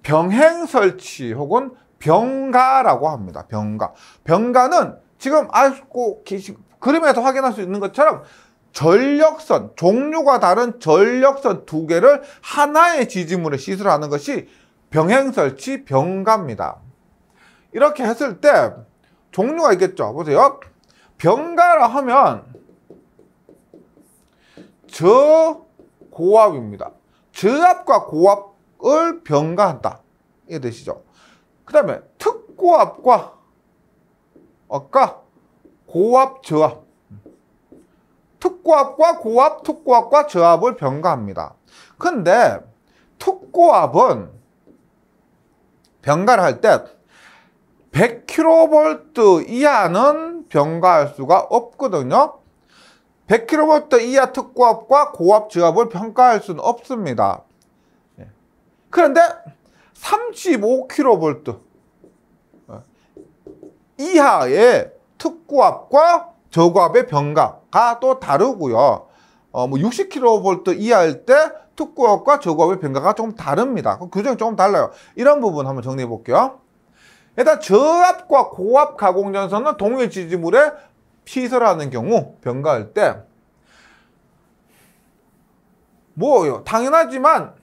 병행 설치 혹은 병가라고 합니다. 병가. 병가는 지금 알고 계신 그림에서 확인할 수 있는 것처럼 전력선, 종류가 다른 전력선 2개를 하나의 지지물에 시설하는 것이 병행설치 병가입니다. 이렇게 했을 때 종류가 있겠죠. 보세요. 병가라 하면 저고압입니다. 저압과 고압을 병가한다. 이해되시죠? 그 다음에 특고압과 고압, 저압. 특고압과 고압, 특고압과 저압을 병가합니다. 근데 특고압은 병가를 할 때 100kV 이하는 병가할 수가 없거든요. 100kV 이하 특고압과 고압, 저압을 평가할 수는 없습니다. 그런데 35kV 이하의 특고압과 저고압의 병가가 또 다르고요. 60kV 이하일 때 특고압과 저고압의 병가가 좀 다릅니다. 규정이 조금 달라요. 이런 부분 한번 정리해 볼게요. 일단 저압과 고압 가공전선은 동일 지지물에 시설하는 경우 병가할 때 뭐요? 당연하지만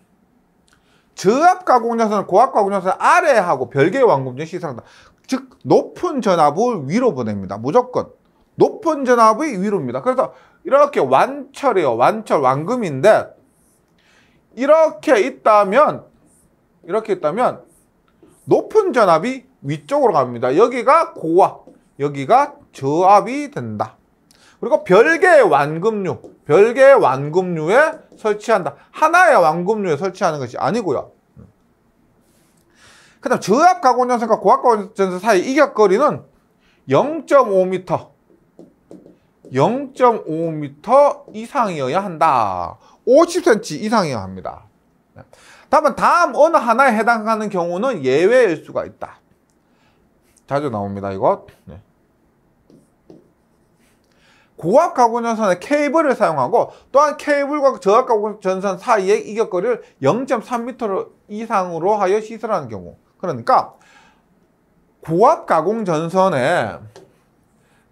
저압 가공전선은 고압 가공전선 아래하고 별개의 완금중에 시설한다. 즉 높은 전압을 위로 보냅니다. 무조건 높은 전압이 위로입니다. 그래서 이렇게 완철이에요. 완철 완금인데 이렇게 있다면 높은 전압이 위쪽으로 갑니다. 여기가 고압, 여기가 저압이 된다. 그리고 별개의 완금류에 설치한다. 하나의 완금류에 설치하는 것이 아니고요. 그 다음 저압 가공전선과 고압 가공전선 사이 이격거리는 0.5m 이상이어야 한다. 50cm 이상이어야 합니다. 다음 어느 하나에 해당하는 경우는 예외일 수가 있다. 자주 나옵니다. 이거. 고압 가공전선에 케이블을 사용하고 또한 케이블과 저압 가공전선 사이의 이격거리를 0.3m 이상으로 하여 시설하는 경우. 그러니까 고압 가공전선에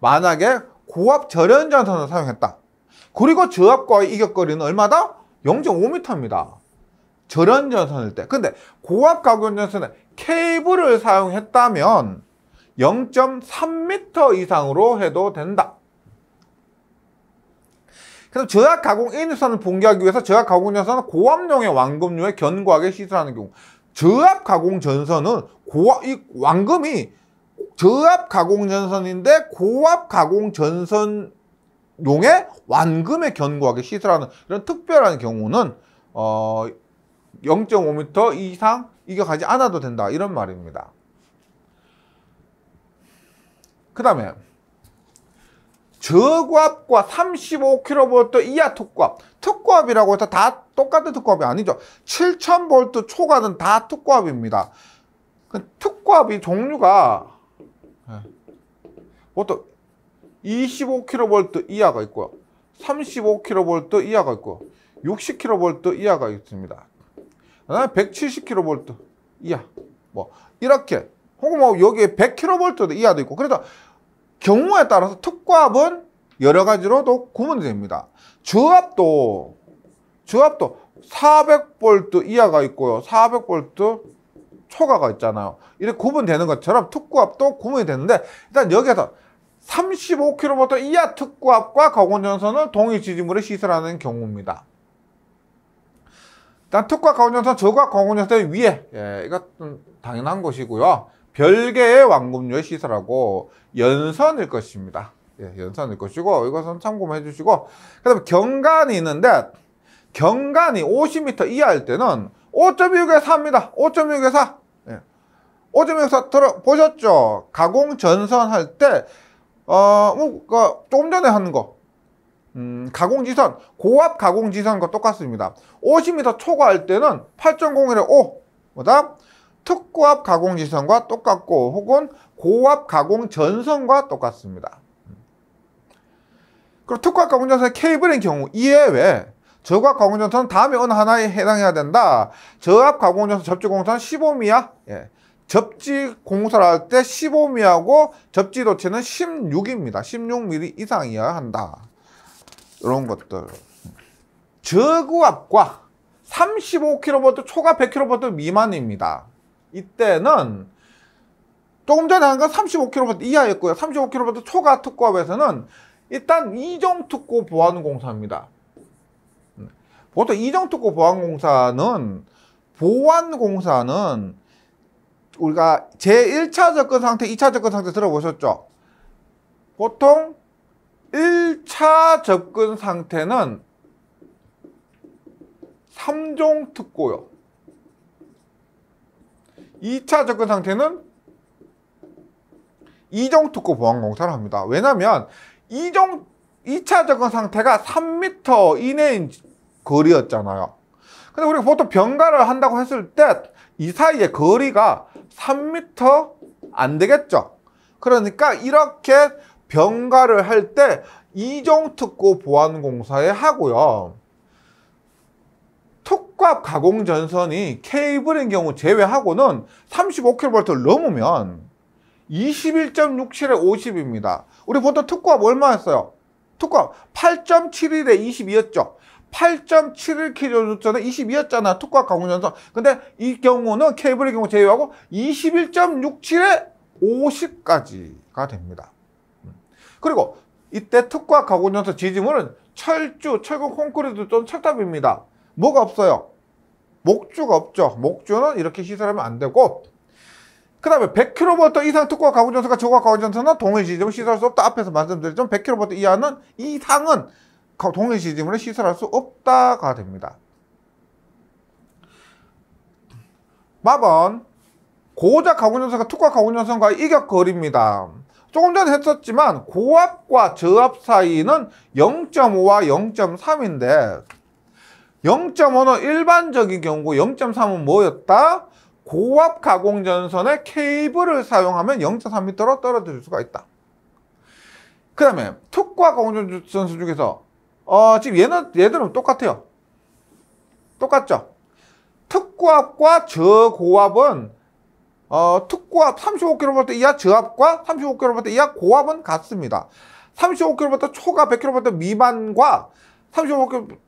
만약에 고압 절연전선을 사용했다. 그리고 저압과의 이격거리는 얼마다? 0.5m입니다. 절연전선일 때. 근데 고압 가공전선에 케이블을 사용했다면 0.3m 이상으로 해도 된다. 그래서 저압 가공 인선을 붕괴하기 위해서 저압 가공전선은 고압용의 완금류에 견고하게 시설하는 경우. 저압 가공전선은 이 완금이 저압 가공전선인데 고압 가공전선용의 완금에 견고하게 시설하는 이런 특별한 경우는 0.5m 이상 이격하지 않아도 된다. 이런 말입니다. 그 다음에 저고압과 35kV 이하 특고압. 특고압이라고 해서 다 똑같은 특고압이 아니죠. 7000V 초과는 다 특고압입니다. 특고압이 종류가 보통 25kV 이하가 있고요. 35kV 이하가 있고 60kV 이하가 있습니다. 그다음에 170kV 이하. 뭐 이렇게 혹은 뭐 여기에 100kV 이하도 있고. 그래서 경우에 따라서 특고압은 여러 가지로도 구분이 됩니다. 저압도 400V 이하가 있고요. 400V 초과가 있잖아요. 이렇게 구분되는 것처럼 특고압도 구분이 되는데 일단 여기서 35kV 이하 특고압과 가공전선을 동일 지지물에 시설하는 경우입니다. 일단 특고압 가공전선, 저고압 가공전선 위에 이것은 당연한 것이고요. 별개의 완금류에 시설하고 연선일 것입니다. 연선일 것이고 이것은 참고해 주시고 그 다음에 경관이 있는데 경관이 50m 이하일 때는 5.6에 4입니다. 5.6에 4. 5.6에 4 들어보셨죠? 가공전선 할 때 조금 전에 하는 거 가공지선, 고압 가공지선과 똑같습니다. 50m 초과할 때는 8.01에 5. 그다음 특고압 가공지선과 똑같고 혹은 고압 가공전선과 똑같습니다. 그리고 특고압 가공전선의 케이블인 경우 이외에 저고압 가공전선은 다음에 어느 하나에 해당해야 된다. 저압 가공전선 접지공사는 15미야. 접지 공사를 할 때 15미하고 접지 도체는 16입니다. 16mm 이상이어야 한다. 이런 것들. 저고압과 35kV 초과 100kV 미만입니다. 이때는 조금 전에 한 건 35kV 이하였고요. 35kV 초과 특고압에서는 일단 이종특고 보완공사입니다. 보통 이종특고 보완공사는 우리가 제1차 접근 상태, 2차 접근 상태 들어보셨죠? 보통 1차 접근 상태는 3종 특고요. 2차 접근 상태는 2종 특고 보완공사를 합니다. 왜냐하면 2차 접근 상태가 3m 이내인 거리였잖아요. 근데 우리가 보통 병가를 한다고 했을 때 이 사이의 거리가 3m 안 되겠죠. 그러니까 이렇게 병가를 할 때 2종 특고 보완공사에 하고요. 특고압 가공전선이 케이블인 경우 제외하고는 35kV를 넘으면 21.67에 50입니다. 우리 보통 특고압 얼마였어요? 특고압 8.71에 22였죠. 8.71kJ 전에 22였잖아. 특고압 가공전선. 근데 이 경우는 케이블의 경우 제외하고 21.67에 50까지가 됩니다. 그리고 이때 특고압 가공전선 지지물은 철주, 철근 콘크리트 또는 철탑입니다. 뭐가 없어요? 목주가 없죠. 목주는 이렇게 시설하면 안 되고 그 다음에 100kV 이상 특고압 가공전선과 저고압 가공전선은 동일 지지물을 시설할 수 없다. 앞에서 말씀드렸지만 100kV 이상은 동일 지지물을 시설할 수 없다가 됩니다. 4번 고작 가공전선과 특고압 가공전선과의 이격거리입니다. 조금 전에 했었지만 고압과 저압 사이는 0.5와 0.3인데 0.5는 일반적인 경우고 0.3은 뭐였다? 고압 가공전선에 케이블을 사용하면 0.3m로 떨어뜨릴 수가 있다. 그 다음에 특과 가공전선 중에서 지금 얘들은 똑같아요. 똑같죠? 특고압과 저고압은 특고압 35kV 이하 저압과 35kV 이하 고압은 같습니다. 35kV 초과 100kV 미만과 35kV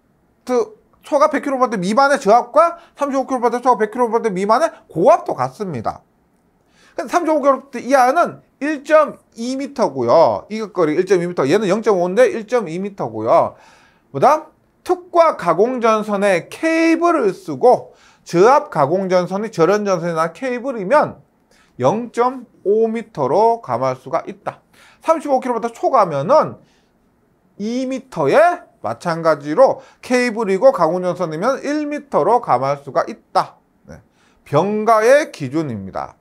초과 100kV 미만의 저압과 35kV 초과 100kV 미만의 고압도 같습니다. 근데 35kV 이하는 1.2m고요. 이것거리 1.2m. 얘는 0.5인데 1.2m고요. 그다음 특과 가공전선에 케이블을 쓰고 저압 가공전선이 절연전선이나 케이블이면 0.5m로 감할 수가 있다. 35kV 초과면은 2m에 마찬가지로 케이블이고 가공전선이면 1m로 감할 수가 있다. 네. 병가의 기준입니다.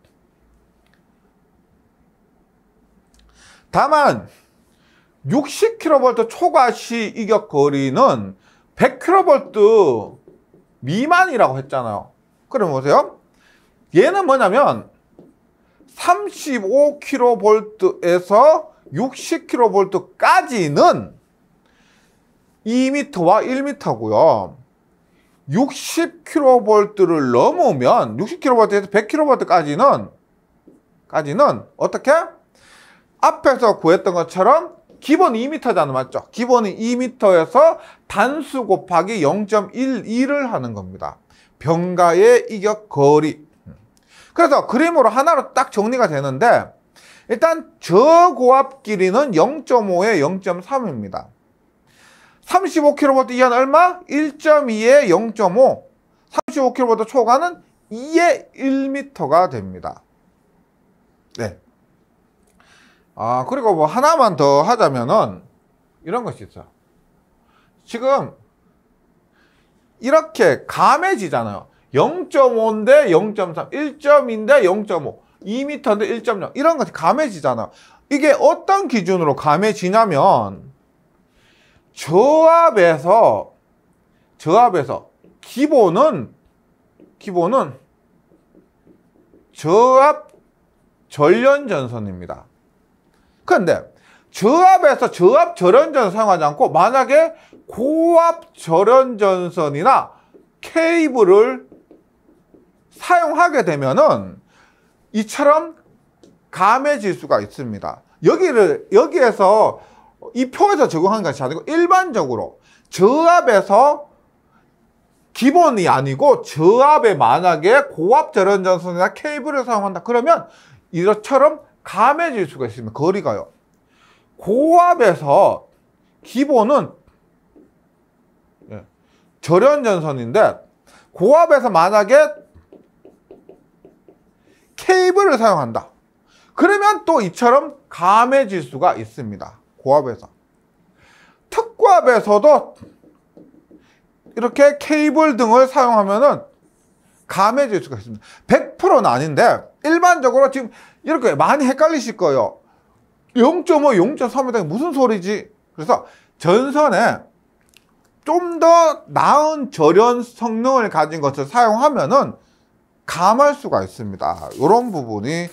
다만 60kV 초과 시 이격 거리는 100kV 미만이라고 했잖아요. 그럼 보세요. 얘는 뭐냐면 35kV에서 60kV까지는 2m와 1m고요. 60kV를 넘으면 60kV에서 100kV까지는 어떻게? 앞에서 구했던 것처럼 기본 2m잖아, 맞죠? 기본이 2m에서 단수 곱하기 0.12를 하는 겁니다. 병가의 이격 거리. 그래서 그림으로 하나로 딱 정리가 되는데, 일단 저고압 길이는 0.5에 0.3입니다. 35kV 이하는 얼마? 1.2에 0.5. 35kV 초과는 2에 1m가 됩니다. 네. 그리고 뭐 하나만 더 하자면은 이런 것이 있어요. 지금 이렇게 감해지잖아요. 0.5인데 0.3, 1.2인데 0.5, 2m인데 1.0 이런 것이 감해지잖아요. 이게 어떤 기준으로 감해지냐면 저압에서 기본은 저압 전련전선입니다. 그런데 저압에서 저압 절연전선 사용하지 않고 만약에 고압 절연전선이나 케이블을 사용하게 되면은 이처럼 감해질 수가 있습니다. 여기에서 이 표에서 적용한 것이 아니고 일반적으로 저압에서 기본이 아니고 저압에 만약에 고압 절연전선이나 케이블을 사용한다 그러면 이처럼 감해질 수가 있습니다. 거리가요. 고압에서 기본은 절연전선인데 고압에서 만약에 케이블을 사용한다. 그러면 또 이처럼 감해질 수가 있습니다. 고압에서. 특고압에서도 이렇게 케이블 등을 사용하면은 감해질 수가 있습니다. 100%는 아닌데 일반적으로 지금 이렇게 많이 헷갈리실 거예요. 0.5, 0.3m 무슨 소리지? 그래서 전선에 좀 더 나은 절연 성능을 가진 것을 사용하면은 감할 수가 있습니다. 이런 부분이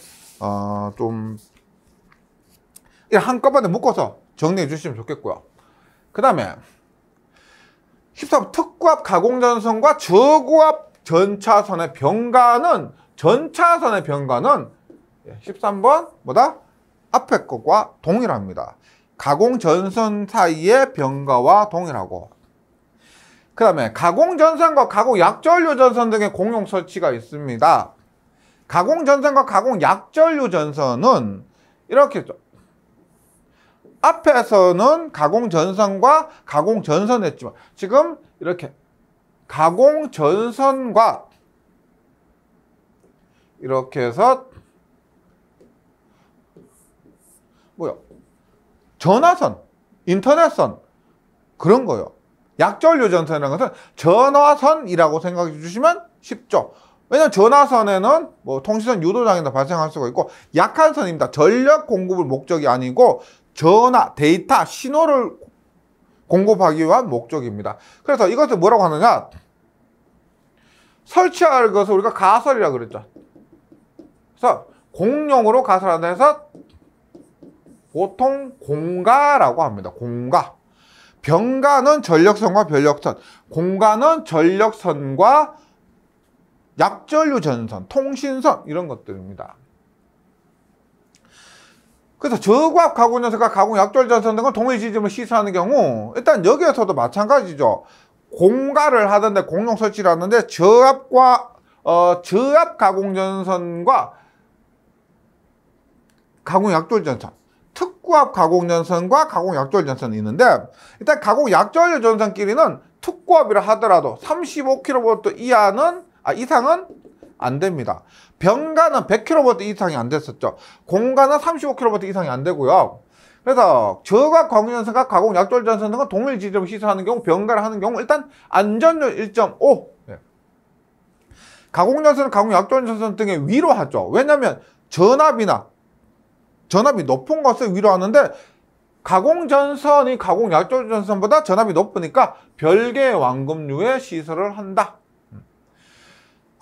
좀 한꺼번에 묶어서 정리해 주시면 좋겠고요. 그 다음에 13번 특고압 가공전선과 저고압 전차선의 병가는 13번 뭐다? 앞에 것과 동일합니다. 가공전선 사이의 병가와 동일하고 그 다음에 가공전선과 가공약전류전선 등의 공용 설치가 있습니다. 가공전선과 가공약전류전선은 이렇게 했죠. 앞에서는 가공전선과 가공전선 했지만 지금 이렇게 가공전선과 이렇게 해서 전화선, 인터넷선 그런 거예요. 약전류전선이라는 것은 전화선이라고 생각해 주시면 쉽죠. 왜냐하면 전화선에는 뭐 통신선 유도장애도 발생할 수가 있고 약한 선입니다. 전력 공급을 목적이 아니고 전화, 데이터, 신호를 공급하기 위한 목적입니다. 그래서 이것을 뭐라고 하느냐? 설치할 것을 우리가 가설이라고 그랬죠. 그래서 공용으로 가설한다 해서 보통 공가라고 합니다. 공가. 병가는 전력선과 변력선, 공가는 전력선과 약전류 전선, 통신선 이런 것들입니다. 그래서 저고압 가공전선과 가공 약전류 전선 등은 동일 지점을 시설하는 경우 일단 여기에서도 마찬가지죠. 공가를 하던데 공용 설치를 하는데 저압 가공전선과 가공 약전류 전선, 특고압 가공전선과 가공 약전류 전선이 있는데 일단 가공 약전류 전선끼리는 특고압이라 하더라도 35kV 이상은 안 됩니다. 병가는 100kV 이상이 안 됐었죠. 공가는 35kV 이상이 안 되고요. 그래서 저고압 가공전선과 가공 약전류 전선 등은 동일 지점을 시설하는 경우 병가를 하는 경우 일단 안전율 1.5. 가공전선은 가공 약전류 전선 등의 위로 하죠. 왜냐하면 전압이 높은 것을 위로 하는데 가공전선이 가공 약전류 전선보다 전압이 높으니까 별개의 완급류에 시설을 한다.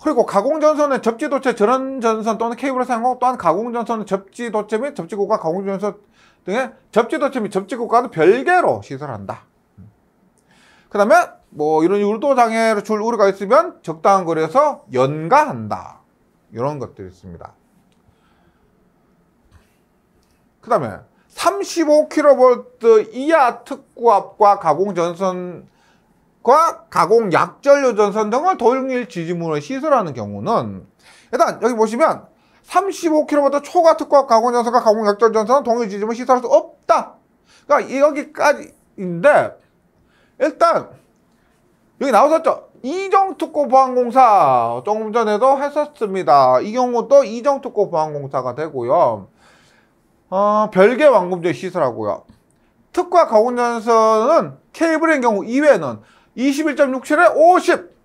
그리고 가공전선의 접지도체 전원전선 또는 케이블을 사용하고 또한 가공전선은 접지도체 및 접지구가 가공전선 등의 접지도체 및 접지구가는 별개로 시설한다. 그 다음에 뭐 이런 유도장애로 줄 우려가 있으면 적당한 거리에서 연가한다. 이런 것들이 있습니다. 그 다음에 35kV 이하 특고압과 가공전선과 가공 약전류 전선 등을 동일 지지문을 시설하는 경우는 일단 여기 보시면 35kV 초과 특고압 가공전선과 가공 약전류 전선은 동일 지지문을 시설할 수 없다. 그러니까 여기까지인데 일단 여기 나왔었죠. 이정특고 보안공사 조금 전에도 했었습니다. 이 경우도 이정특고 보안공사가 되고요. 별개 완급제 시설하고요. 특과 가공전선은 케이블의 경우 이외에는 21.67에 50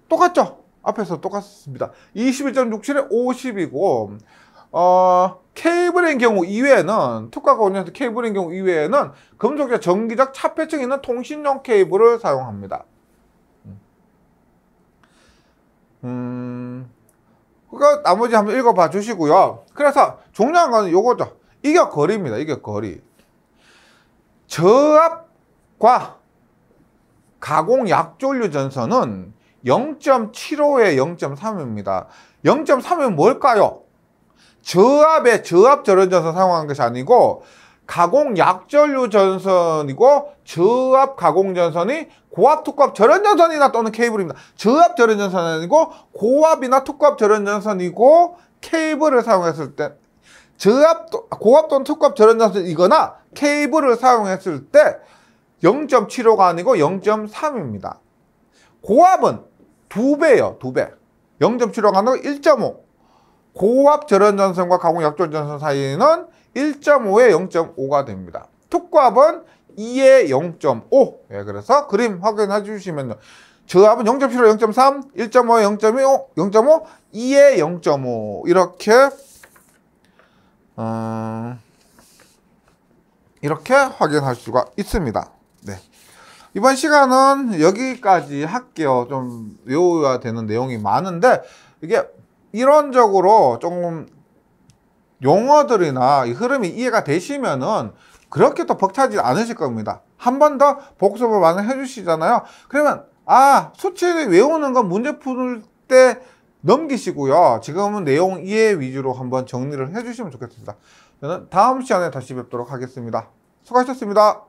똑같죠? 앞에서 똑같습니다. 21.67에 50이고 케이블의 경우 이외에는 특과 가공전선 케이블의 경우 이외에는 금속적 전기적 차폐층이 있는 통신용 케이블을 사용합니다. 그러니까 나머지 한번 읽어봐 주시고요. 그래서 중요한 건 요거죠. 이게 거리입니다. 이게 거리. 저압과 가공 약전류 전선은 0.75에 0.3입니다. 0.3은 뭘까요? 저압의 저압 절연 전선 사용한 것이 아니고 가공 약전류 전선이고 저압 가공 전선이 고압 특고압 절연 전선이나 또는 케이블입니다. 저압 절연 전선이 아니고 고압이나 특고압 절연 전선이고 케이블을 사용했을 때 고압 또는 특고압 절연 전선이거나 케이블을 사용했을 때 0.75가 아니고 0.3입니다. 고압은 2배예요. 2배. 0.75가 아니고 1.5. 고압 절연 전선과 가공 약전류 전선 사이는 1.5에 0.5가 됩니다. 특고압은 2에 0.5. 예, 그래서 그림 확인해 주시면요. 저압은 0.75에 0.3, 1.5에 0.5, 0.5, 2에 0.5 이렇게 확인할 수가 있습니다. 네. 이번 시간은 여기까지 할게요. 좀 외워야 되는 내용이 많은데 이게 이론적으로 조금 용어들이나 이 흐름이 이해가 되시면은 그렇게 또 벅차지 않으실 겁니다. 한 번 더 복습을 많이 해주시잖아요. 그러면 수치를 외우는 건 문제 풀 때 넘기시고요. 지금은 내용 이해 위주로 한번 정리를 해주시면 좋겠습니다. 저는 다음 시간에 다시 뵙도록 하겠습니다. 수고하셨습니다.